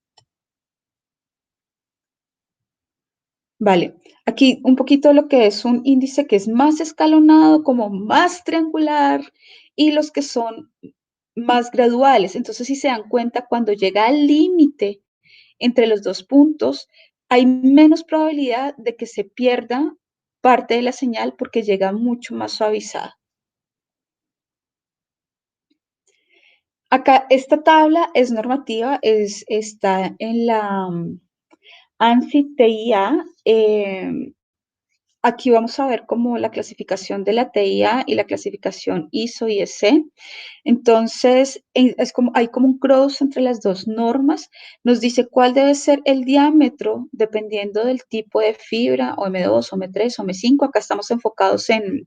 Vale, aquí un poquito lo que es un índice que es más escalonado, como más triangular, y los que son más graduales. Entonces, si se dan cuenta, cuando llega al límite entre los dos puntos, hay menos probabilidad de que se pierda parte de la señal porque llega mucho más suavizada. Acá esta tabla es normativa, está en la ANSI TIA. Aquí vamos a ver como la clasificación de la TIA y la clasificación ISO y EC. Entonces, hay como un cross entre las dos normas. Nos dice cuál debe ser el diámetro dependiendo del tipo de fibra, o M2, o M3, o M5. Acá estamos enfocados en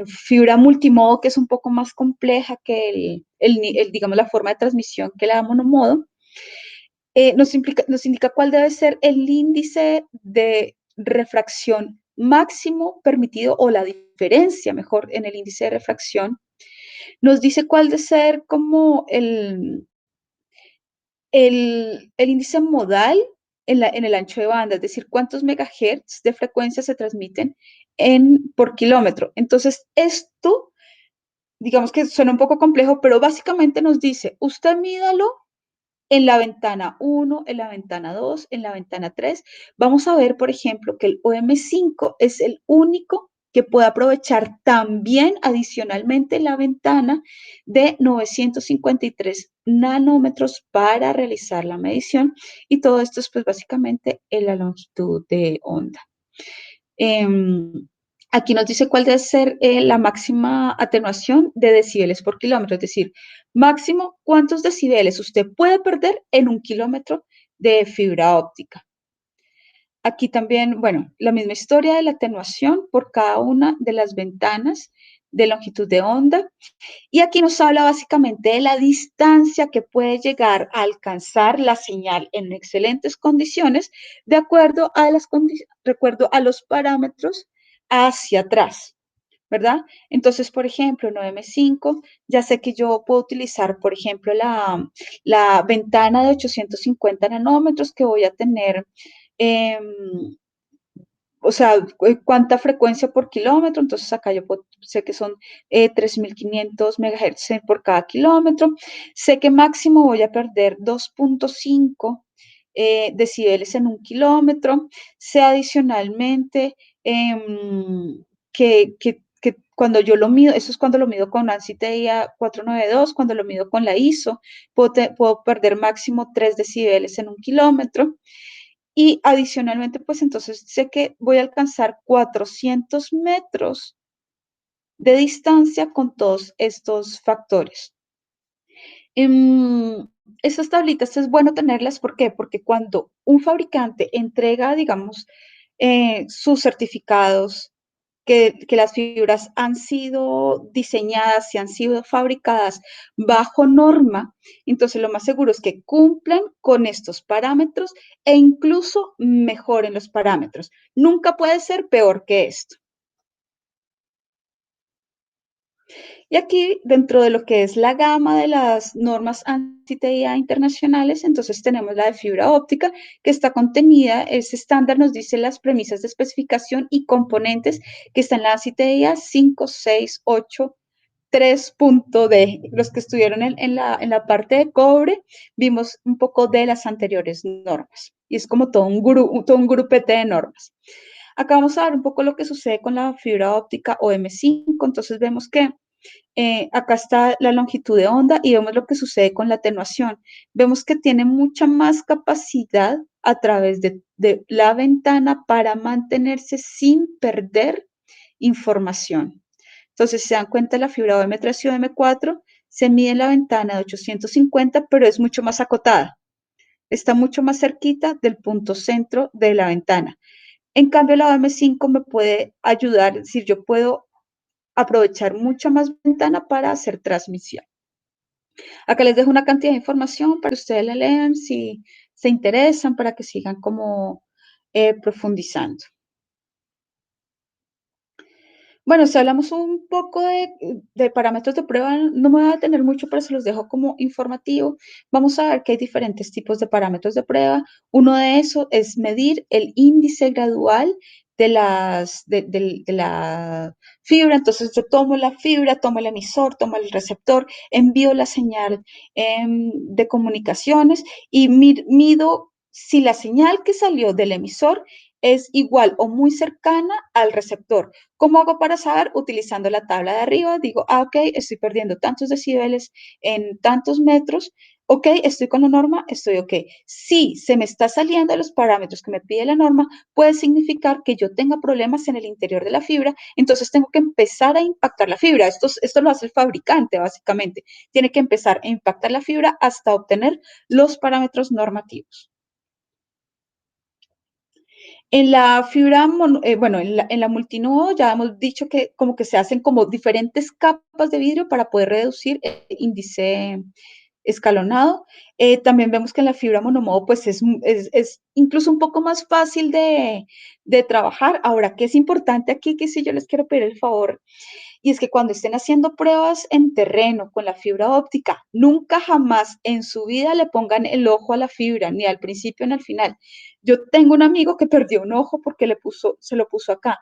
fibra multimodo, que es un poco más compleja que digamos, la forma de transmisión que la monomodo. Nos indica cuál debe ser el índice de refracción máximo permitido o la diferencia, mejor, en el índice de refracción. Nos dice cuál debe ser como el índice modal en el ancho de banda, es decir, cuántos megahertz de frecuencia se transmiten por kilómetro. Entonces, esto digamos que suena un poco complejo, pero básicamente nos dice, usted mídalo en la ventana 1, en la ventana 2, en la ventana 3. Vamos a ver, por ejemplo, que el OM5 es el único que puede aprovechar también adicionalmente la ventana de 953 nanómetros para realizar la medición, y todo esto es pues básicamente en la longitud de onda. Aquí nos dice cuál debe ser la máxima atenuación de decibeles por kilómetro, es decir, máximo cuántos decibeles usted puede perder en un kilómetro de fibra óptica. Aquí también, bueno, la misma historia de la atenuación por cada una de las ventanas de longitud de onda. Y aquí nos habla básicamente de la distancia que puede llegar a alcanzar la señal en excelentes condiciones de acuerdo a los parámetros hacia atrás, ¿verdad? Entonces, por ejemplo, en OM5, ya sé que yo puedo utilizar, por ejemplo, la ventana de 850 nanómetros que voy a tener, o sea, cuánta frecuencia por kilómetro. Entonces acá yo sé que son 3.500 MHz por cada kilómetro. Sé que máximo voy a perder 2.5 decibeles en un kilómetro. Sé adicionalmente que cuando yo lo mido, eso es cuando lo mido con ANSI TIA 492, cuando lo mido con la ISO, puedo perder máximo 3 decibeles en un kilómetro. Y adicionalmente, pues entonces sé que voy a alcanzar 400 metros de distancia con todos estos factores. Esas tablitas es bueno tenerlas, ¿por qué? Porque cuando un fabricante entrega, digamos, sus certificados, que las fibras han sido diseñadas y han sido fabricadas bajo norma, entonces lo más seguro es que cumplan con estos parámetros e incluso mejoren los parámetros. Nunca puede ser peor que esto. Y aquí, dentro de lo que es la gama de las normas anti-TIA internacionales, entonces tenemos la de fibra óptica, que está contenida, ese estándar nos dice las premisas de especificación y componentes que están en la ANSI-TIA 568 3.D. Los que estuvieron en la parte de cobre, vimos un poco de las anteriores normas. Y es como todo un grupete de normas. Acá vamos a ver un poco lo que sucede con la fibra óptica OM5. Entonces vemos que acá está la longitud de onda y vemos lo que sucede con la atenuación. Vemos que tiene mucha más capacidad a través de la ventana para mantenerse sin perder información. Entonces, si se dan cuenta, la fibra OM3 y OM4 se mide en la ventana de 850, pero es mucho más acotada. Está mucho más cerquita del punto centro de la ventana. En cambio, la OM5 me puede ayudar, es decir, yo puedo aprovechar mucha más ventana para hacer transmisión. Acá les dejo una cantidad de información para que ustedes la lean si se interesan, para que sigan como profundizando. Bueno, si hablamos un poco de parámetros de prueba, no me voy a detener mucho, pero se los dejo como informativo. Vamos a ver que hay diferentes tipos de parámetros de prueba. Uno de esos es medir el índice gradual de la fibra. Entonces, yo tomo la fibra, tomo el emisor, tomo el receptor, envío la señal de comunicaciones y mido si la señal que salió del emisor es igual o muy cercana al receptor. ¿Cómo hago para saber? Utilizando la tabla de arriba, digo, ok, estoy perdiendo tantos decibeles en tantos metros, ok, estoy con la norma, estoy ok. Si se me está saliendo de los parámetros que me pide la norma, puede significar que yo tenga problemas en el interior de la fibra, entonces tengo que empezar a impactar la fibra. Esto lo hace el fabricante, básicamente. Tiene que empezar a impactar la fibra hasta obtener los parámetros normativos. En la fibra, bueno, en la multinodo ya hemos dicho que como que se hacen como diferentes capas de vidrio para poder reducir el índice escalonado. También vemos que en la fibra monomodo pues es incluso un poco más fácil de trabajar. Ahora, ¿qué es importante aquí? Que si yo les quiero pedir el favor, y es que cuando estén haciendo pruebas en terreno con la fibra óptica, nunca jamás en su vida le pongan el ojo a la fibra, ni al principio ni al final. Yo tengo un amigo que perdió un ojo porque se lo puso acá.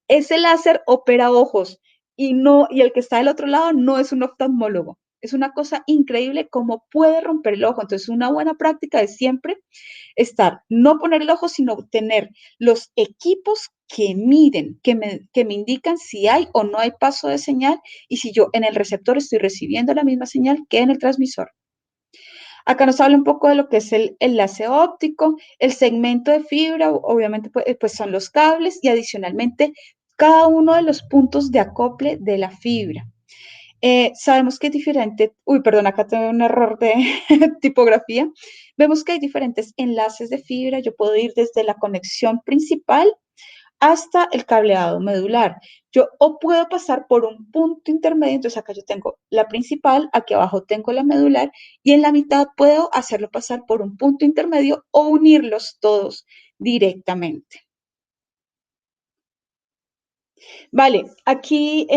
Ese láser opera ojos. y el que está del otro lado no es un oftalmólogo. Es una cosa increíble cómo puede romper el ojo. Entonces, una buena práctica es siempre no poner el ojo, sino tener los equipos que miden, que me indican si hay o no hay paso de señal y si yo en el receptor estoy recibiendo la misma señal que en el transmisor. Acá nos habla un poco de lo que es el enlace óptico, el segmento de fibra, obviamente pues son los cables y adicionalmente cada uno de los puntos de acople de la fibra. Sabemos que hay diferentes, perdón, acá tengo un error de tipografía. Vemos que hay diferentes enlaces de fibra. Yo puedo ir desde la conexión principal hasta el cableado medular. Yo o puedo pasar por un punto intermedio, entonces acá yo tengo la principal, aquí abajo tengo la medular y en la mitad puedo hacerlo pasar por un punto intermedio o unirlos todos directamente. Vale, aquí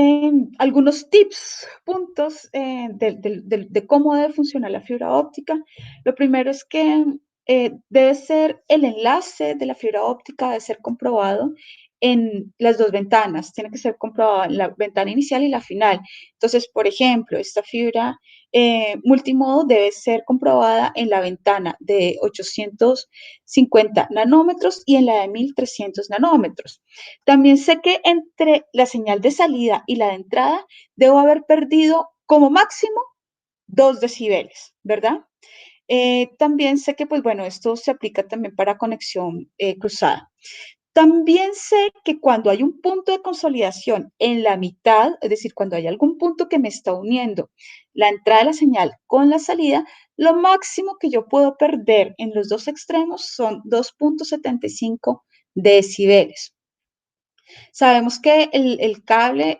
algunos tips, puntos de cómo debe funcionar la fibra óptica. Lo primero es que debe ser el enlace de la fibra óptica, debe ser comprobado en las dos ventanas. Tiene que ser comprobado en la ventana inicial y la final. Entonces, por ejemplo, esta fibra multimodo debe ser comprobada en la ventana de 850 nanómetros y en la de 1300 nanómetros. También sé que entre la señal de salida y la de entrada debo haber perdido como máximo 2 decibeles, ¿verdad? También sé que, pues bueno, esto se aplica también para conexión cruzada. También sé que cuando hay un punto de consolidación en la mitad, es decir, cuando hay algún punto que me está uniendo la entrada de la señal con la salida, lo máximo que yo puedo perder en los dos extremos son 2.75 decibeles. Sabemos que el cable,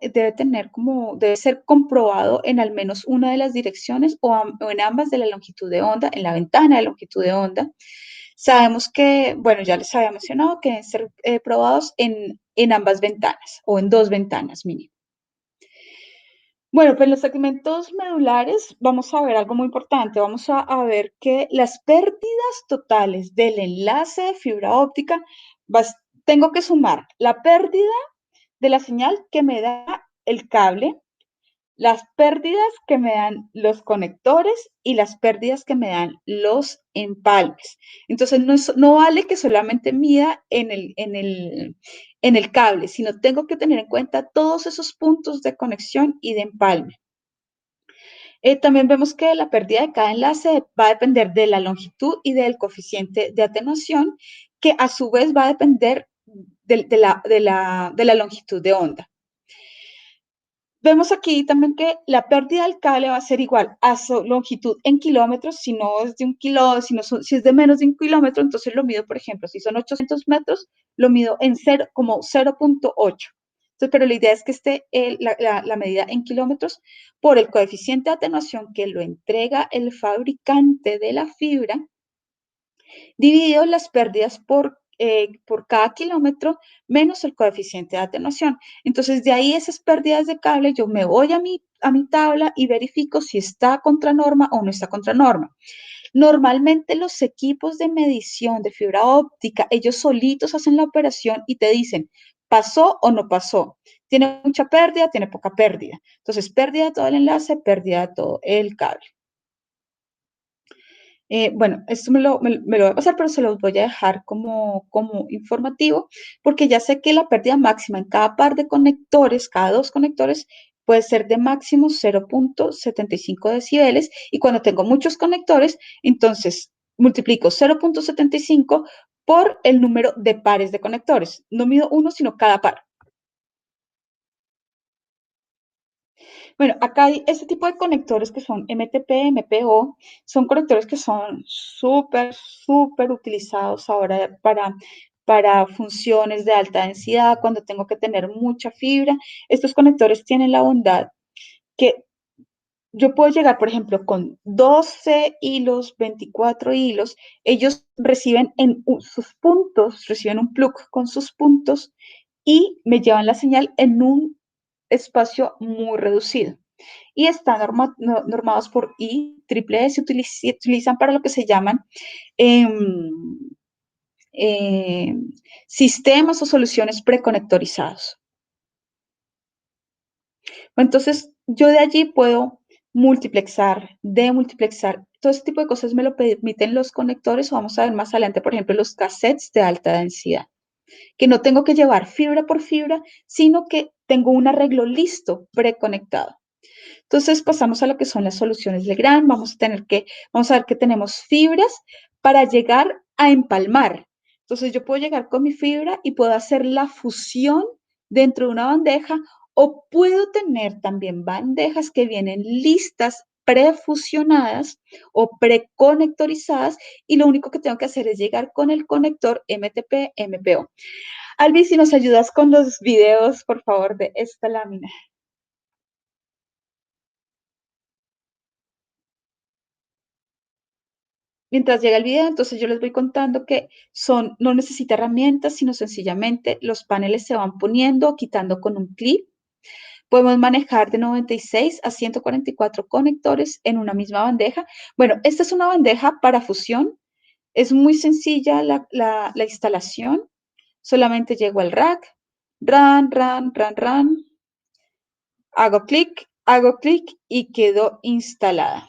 debe ser comprobado en al menos una de las direcciones o en ambas de la longitud de onda, en la ventana de longitud de onda. Sabemos que, bueno, ya les había mencionado que deben ser probados en ambas ventanas o en dos ventanas mínimo. Bueno, pues los segmentos medulares, vamos a ver algo muy importante. Vamos a ver que las pérdidas totales del enlace de fibra óptica, tengo que sumar la pérdida de la señal que me da el cable, las pérdidas que me dan los conectores y las pérdidas que me dan los empalmes. Entonces, no vale que solamente mida en el cable, sino tengo que tener en cuenta todos esos puntos de conexión y de empalme. También vemos que la pérdida de cada enlace va a depender de la longitud y del coeficiente de atenuación, que a su vez va a depender de la longitud de onda. Vemos aquí también que la pérdida del cable va a ser igual a su longitud en kilómetros. Si no es de un kilo, si es de menos de un kilómetro, entonces lo mido, por ejemplo, si son 800 metros, lo mido en como 0.8. Pero la idea es que esté la medida en kilómetros por el coeficiente de atenuación que lo entrega el fabricante de la fibra, dividido las pérdidas por cada kilómetro menos el coeficiente de atenuación. Entonces, de ahí esas pérdidas de cable, yo me voy a mi tabla y verifico si está contra norma o no está contra norma. Normalmente los equipos de medición de fibra óptica, ellos solitos hacen la operación y te dicen, ¿pasó o no pasó? ¿Tiene mucha pérdida? ¿Tiene poca pérdida? Entonces, pérdida de todo el enlace, pérdida de todo el cable. Bueno, esto me lo voy a pasar, pero se los voy a dejar como informativo, porque ya sé que la pérdida máxima en cada par de conectores, cada dos conectores, puede ser de máximo 0.75 decibeles, y cuando tengo muchos conectores, entonces multiplico 0.75 por el número de pares de conectores. No mido uno, sino cada par. Bueno, acá hay este tipo de conectores que son MTP, MPO, son conectores que son súper utilizados ahora para funciones de alta densidad, cuando tengo que tener mucha fibra. Estos conectores tienen la bondad que yo puedo llegar, por ejemplo, con 12 hilos, 24 hilos, ellos reciben sus puntos, reciben un plug con sus puntos y me llevan la señal en un espacio muy reducido. Y están normados por IEEE, se utilizan para lo que se llaman sistemas o soluciones preconectorizados. Entonces, yo de allí puedo multiplexar, demultiplexar, todo ese tipo de cosas me lo permiten los conectores, o vamos a ver más adelante, por ejemplo, los cassettes de alta densidad, que no tengo que llevar fibra por fibra, sino que tengo un arreglo listo, preconectado. Entonces pasamos a lo que son las soluciones Legrand. Vamos a ver que tenemos fibras para llegar a empalmar. Entonces yo puedo llegar con mi fibra y puedo hacer la fusión dentro de una bandeja, o puedo tener también bandejas que vienen listas, prefusionadas o preconectorizadas, y lo único que tengo que hacer es llegar con el conector MTP-MPO. Albi, si nos ayudas con los videos, por favor, de esta lámina. Mientras llega el video, entonces yo les voy contando que no necesita herramientas, sino sencillamente los paneles se van poniendo o quitando con un clip. Podemos manejar de 96 a 144 conectores en una misma bandeja. Bueno, esta es una bandeja para fusión. Es muy sencilla la instalación. Solamente llego al rack, run. Hago clic y quedó instalada.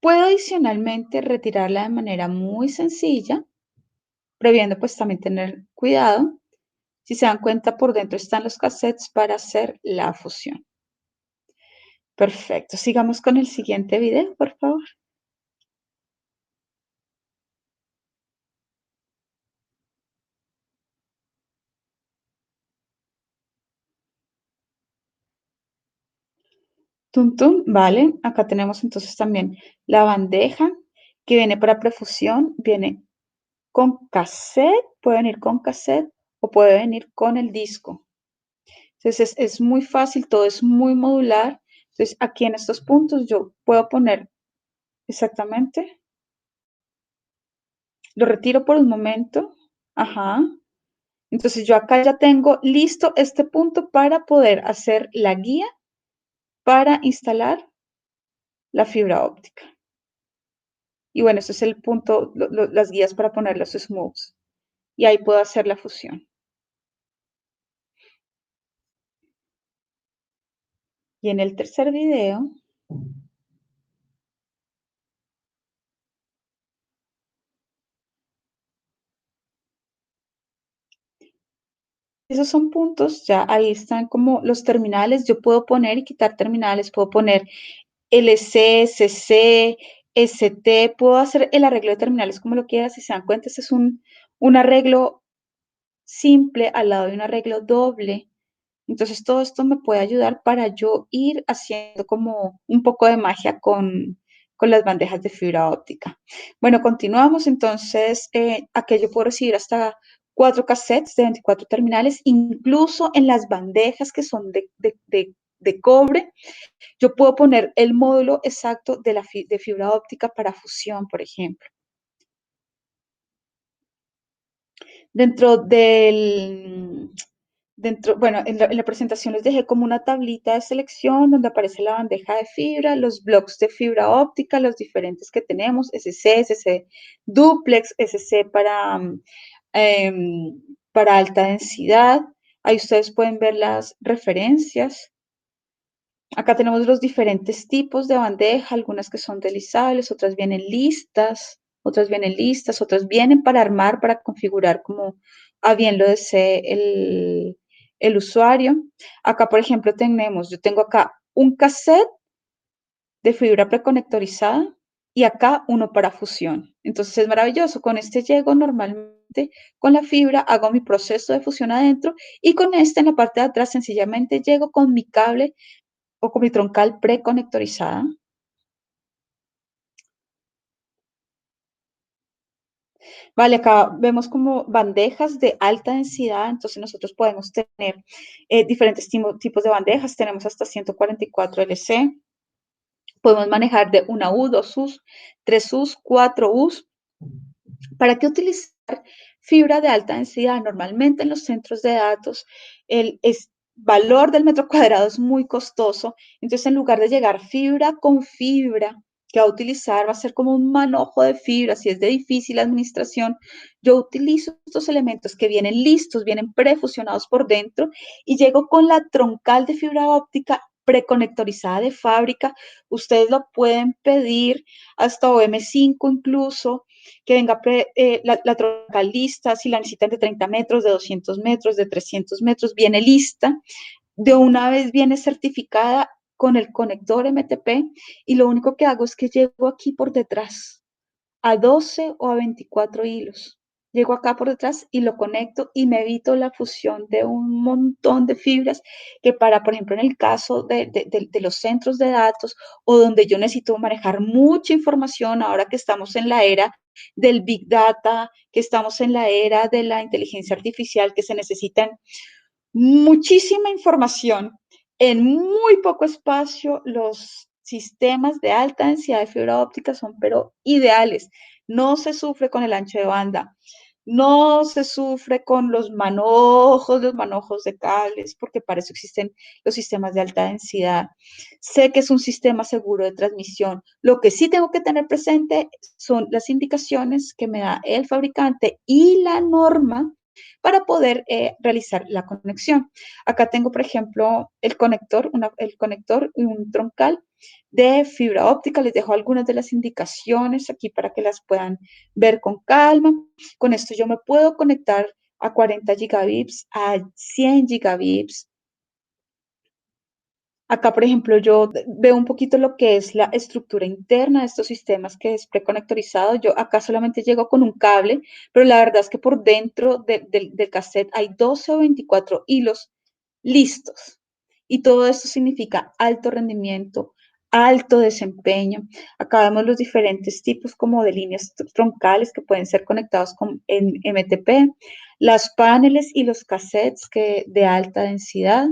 Puedo adicionalmente retirarla de manera muy sencilla, previendo pues también tener cuidado. Si se dan cuenta, por dentro están los cassettes para hacer la fusión. Perfecto. Sigamos con el siguiente video, por favor. Tum, tum, vale. Acá tenemos entonces también la bandeja que viene para prefusión. Viene con cassette, puede venir con cassette o puede venir con el disco. Entonces es muy fácil, todo es muy modular. Entonces aquí en estos puntos yo puedo poner exactamente. Lo retiro por un momento. Ajá. Entonces yo acá ya tengo listo este punto para poder hacer la guía para instalar la fibra óptica. Y bueno, este es el punto, las guías para poner los smooths. Y ahí puedo hacer la fusión. Y en el tercer video, esos son puntos, ya ahí están como los terminales. Yo puedo poner y quitar terminales, puedo poner LC, CC, ST, puedo hacer el arreglo de terminales como lo quiera. Si se dan cuenta, este es un arreglo simple al lado de un arreglo doble. Entonces todo esto me puede ayudar para yo ir haciendo como un poco de magia con las bandejas de fibra óptica. Bueno, continuamos. Entonces, aquí yo puedo recibir hasta 4 cassettes de 24 terminales, incluso en las bandejas que son de cobre. Yo puedo poner el módulo exacto de fibra óptica para fusión, por ejemplo. Bueno, en la presentación les dejé como una tablita de selección donde aparece la bandeja de fibra, los blocks de fibra óptica, los diferentes que tenemos, SC duplex, SC para alta densidad. Ahí ustedes pueden ver las referencias. Acá tenemos los diferentes tipos de bandeja, algunas que son deslizables, otras vienen listas, otras vienen para armar, para configurar como a bien lo desee el usuario. Acá, por ejemplo, yo tengo acá un cassette de fibra preconectorizada y acá uno para fusión. Entonces es maravilloso. Con este llego normalmente con la fibra, hago mi proceso de fusión adentro, y con este en la parte de atrás sencillamente llego con mi cable o con mi troncal preconectorizada. Vale, acá vemos como bandejas de alta densidad. Entonces nosotros podemos tener diferentes tipos de bandejas. Tenemos hasta 144 LC. Podemos manejar de 1 U, 2 U's, 3 U's, 4 U's. ¿Para qué utilizar fibra de alta densidad? Normalmente en los centros de datos el valor del metro cuadrado es muy costoso. Entonces, en lugar de llegar fibra con fibra que va a utilizar va a ser como un manojo de fibra, si es de difícil administración, yo utilizo estos elementos que vienen listos, vienen prefusionados por dentro y llego con la troncal de fibra óptica preconectorizada de fábrica. Ustedes lo pueden pedir hasta OM5 incluso, que venga la troncal lista, si la necesitan de 30 metros, de 200 metros, de 300 metros, viene lista. De una vez viene certificada con el conector MTP y lo único que hago es que llego aquí por detrás a 12 o a 24 hilos. Llego acá por detrás y lo conecto y me evito la fusión de un montón de fibras que para, por ejemplo, en el caso de los centros de datos o donde yo necesito manejar mucha información, ahora que estamos en la era del Big Data, que estamos en la era de la inteligencia artificial, que se necesitan muchísima información en muy poco espacio. Los sistemas de alta densidad de fibra óptica son pero ideales. No se sufre con el ancho de banda, no se sufre con los manojos de cables, porque para eso existen los sistemas de alta densidad. Sé que es un sistema seguro de transmisión. Lo que sí tengo que tener presente son las indicaciones que me da el fabricante y la norma para poder realizar la conexión. Acá tengo, por ejemplo, el conector, un troncal de fibra óptica. Les dejo algunas de las indicaciones aquí para que las puedan ver con calma. Con esto yo me puedo conectar a 40 gigabits, a 100 gigabits. Acá, por ejemplo, yo veo un poquito lo que es la estructura interna de estos sistemas que es preconectorizado. Yo acá solamente llego con un cable, pero la verdad es que por dentro del cassette hay 12 o 24 hilos listos. Y todo esto significa alto rendimiento, alto desempeño. Acá vemos los diferentes tipos como de líneas troncales que pueden ser conectados en MTP, las paneles y los cassettes de alta densidad.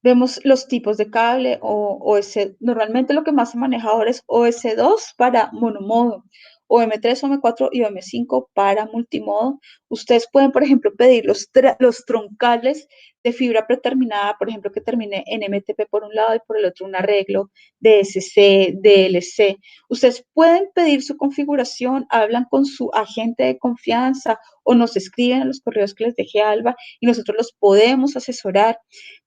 Vemos los tipos de cable o OS. Normalmente lo que más se maneja ahora es OS2 para monomodo, OM3, OM4 y OM5 para multimodo. Ustedes pueden, por ejemplo, pedir los troncales de fibra preterminada, por ejemplo, que termine en MTP por un lado y por el otro un arreglo DSC, DLC. Ustedes pueden pedir su configuración, hablan con su agente de confianza o nos escriben a los correos que les dejé Alba y nosotros los podemos asesorar.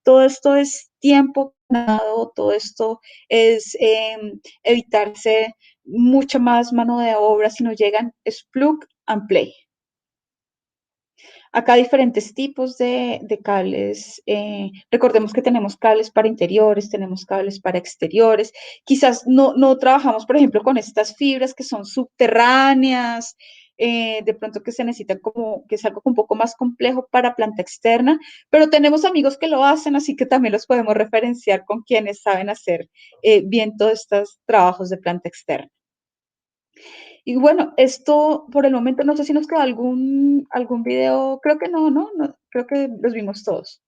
Todo esto es tiempo ganado, todo esto es evitarse mucha más mano de obra. Si no llegan, es plug and play. Acá hay diferentes tipos de cables. Recordemos que tenemos cables para interiores, tenemos cables para exteriores. Quizás no trabajamos, por ejemplo, con estas fibras que son subterráneas, de pronto que se necesita como, que es algo un poco más complejo para planta externa, pero tenemos amigos que lo hacen, así que también los podemos referenciar con quienes saben hacer bien todos estos trabajos de planta externa. Y bueno, esto por el momento no sé si nos queda algún video, creo que no, creo que los vimos todos.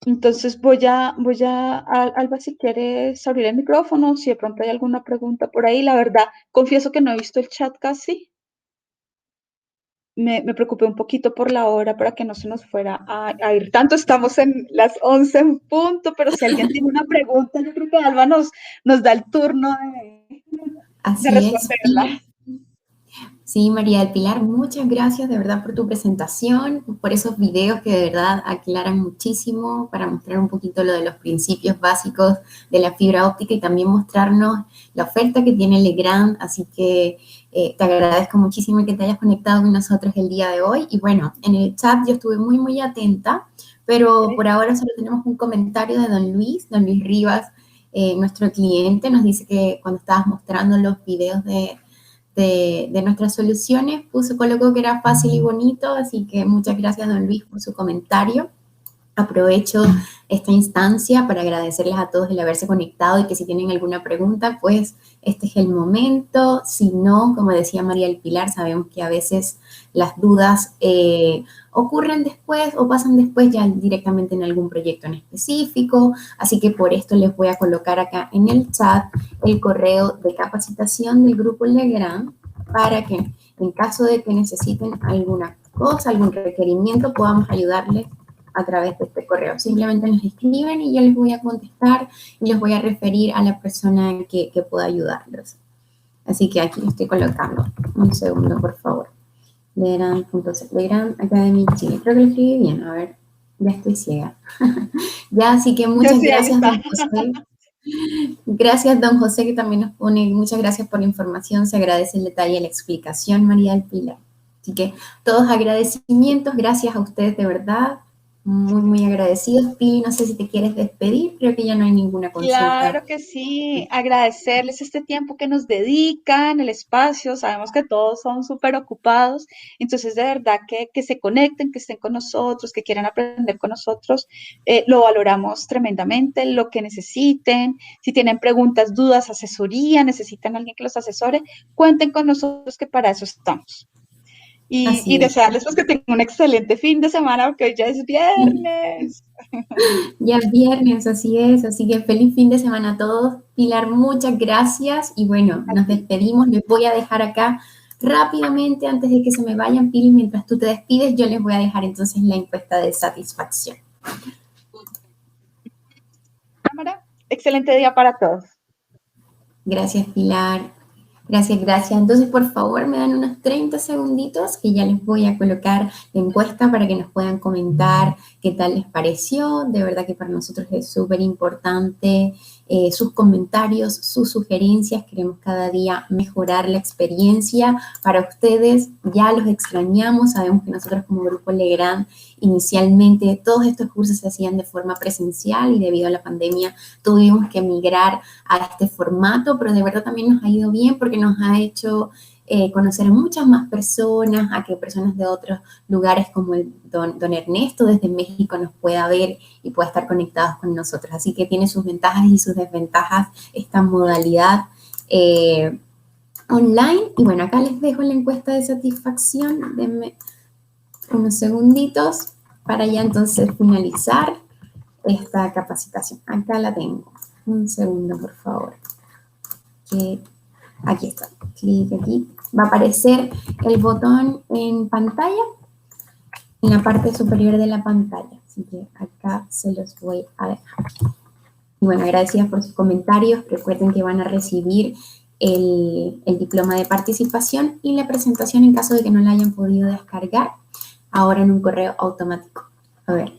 Entonces Alba, si quieres abrir el micrófono, si de pronto hay alguna pregunta por ahí, la verdad, confieso que no he visto el chat casi. Me preocupé un poquito por la hora para que no se nos fuera a ir tanto. Estamos en las 11 en punto, pero si alguien tiene una pregunta, yo creo que Alba nos da el turno de responderla. Sí, María del Pilar, muchas gracias de verdad por tu presentación, por esos videos que de verdad aclaran muchísimo para mostrar un poquito lo de los principios básicos de la fibra óptica y también mostrarnos la oferta que tiene Legrand. Así que te agradezco muchísimo que te hayas conectado con nosotros el día de hoy. Y bueno, en el chat yo estuve muy atenta, pero por ahora solo tenemos un comentario de don Luis Rivas, nuestro cliente. Nos dice que cuando estabas mostrando los videos de nuestras soluciones, colocó que era fácil y bonito, así que muchas gracias, don Luis, por su comentario. Aprovecho esta instancia para agradecerles a todos el haberse conectado y que si tienen alguna pregunta, pues este es el momento. Si no, como decía María del Pilar, sabemos que a veces las dudas ocurren después o pasan después ya directamente en algún proyecto en específico. Así que por esto les voy a colocar acá en el chat el correo de capacitación del Grupo Legrand para que en caso de que necesiten alguna cosa, algún requerimiento, podamos ayudarles a través de este correo. Simplemente nos escriben y yo les voy a contestar y les voy a referir a la persona que pueda ayudarlos. Así que aquí lo estoy colocando. Un segundo, por favor. Legrand Academy Chile. Creo que lo escribí bien. A ver, ya estoy ciega. Ya, así que muchas gracias, don José. Gracias, don José, que también nos pone, muchas gracias por la información, se agradece el detalle y la explicación, María del Pilar. Así que todos agradecimientos, gracias a ustedes de verdad, muy, muy agradecidos. Pili, no sé si te quieres despedir, creo que ya no hay ninguna consulta. Claro que sí, agradecerles este tiempo que nos dedican, el espacio, sabemos que todos son súper ocupados, entonces de verdad que se conecten, que estén con nosotros, que quieran aprender con nosotros, lo valoramos tremendamente, lo que necesiten, si tienen preguntas, dudas, asesoría, necesitan a alguien que los asesore, cuenten con nosotros que para eso estamos. Y desearles pues que tengan un excelente fin de semana, porque hoy ya es viernes. Ya es viernes, así es. Así que feliz fin de semana a todos. Pilar, muchas gracias. Y bueno, nos despedimos. Les voy a dejar acá rápidamente, antes de que se me vayan, Pili, mientras tú te despides, yo les voy a dejar entonces la encuesta de satisfacción. Cámara, excelente día para todos. Gracias, Pilar. Gracias, gracias. Entonces, por favor, me dan unos 30 segunditos que ya les voy a colocar la encuesta para que nos puedan comentar qué tal les pareció. De verdad que para nosotros es súper importante sus comentarios, sus sugerencias. Queremos cada día mejorar la experiencia para ustedes. Ya los extrañamos. Sabemos que nosotros como Grupo Legrand, inicialmente todos estos cursos se hacían de forma presencial y debido a la pandemia tuvimos que migrar a este formato, pero de verdad también nos ha ido bien porque nos ha hecho conocer a muchas más personas, a que personas de otros lugares como el don Ernesto desde México nos pueda ver y pueda estar conectados con nosotros. Así que tiene sus ventajas y sus desventajas esta modalidad online. Y bueno, acá les dejo la encuesta de satisfacción. Denme unos segunditos para ya entonces finalizar esta capacitación. Acá la tengo. Un segundo, por favor. Aquí está. Clic aquí. Va a aparecer el botón en pantalla, en la parte superior de la pantalla. Así que acá se los voy a dejar. Y bueno, agradecidas por sus comentarios. Recuerden que van a recibir el diploma de participación y la presentación en caso de que no la hayan podido descargar ahora en un correo automático. A ver.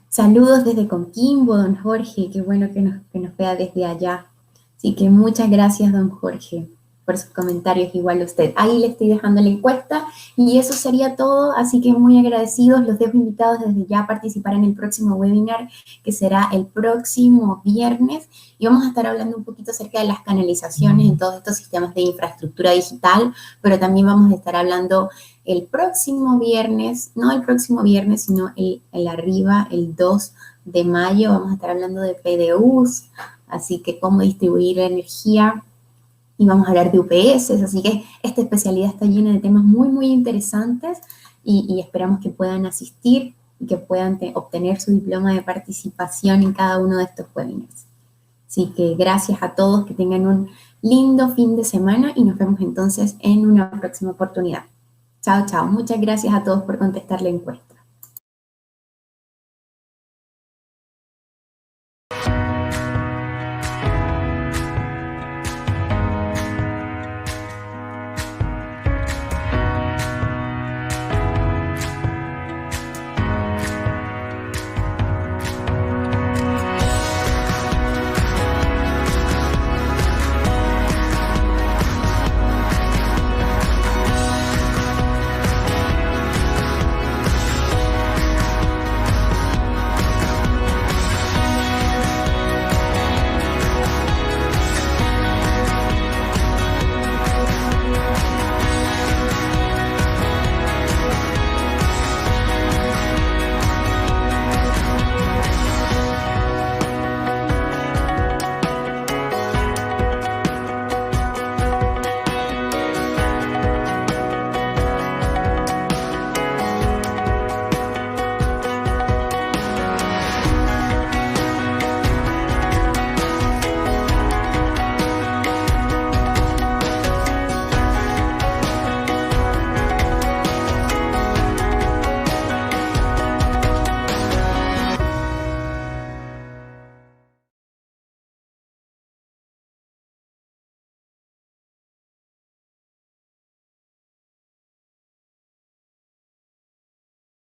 Saludos desde Coquimbo, don Jorge. Qué bueno que nos vea desde allá. Así que muchas gracias, don Jorge, por sus comentarios, igual a usted. Ahí le estoy dejando la encuesta y eso sería todo. Así que muy agradecidos. Los dejo invitados desde ya a participar en el próximo webinar, que será el próximo viernes. Y vamos a estar hablando un poquito acerca de las canalizaciones en todos estos sistemas de infraestructura digital, pero también vamos a estar hablando el próximo viernes, no el próximo viernes, sino el arriba, el 2 de mayo, vamos a estar hablando de PDUs, así que cómo distribuir la energía, y vamos a hablar de UPS, así que esta especialidad está llena de temas muy, muy interesantes y esperamos que puedan asistir y que puedan obtener su diploma de participación en cada uno de estos webinars. Así que gracias a todos, que tengan un lindo fin de semana y nos vemos entonces en una próxima oportunidad. Chao, chao. Muchas gracias a todos por contestar la encuesta.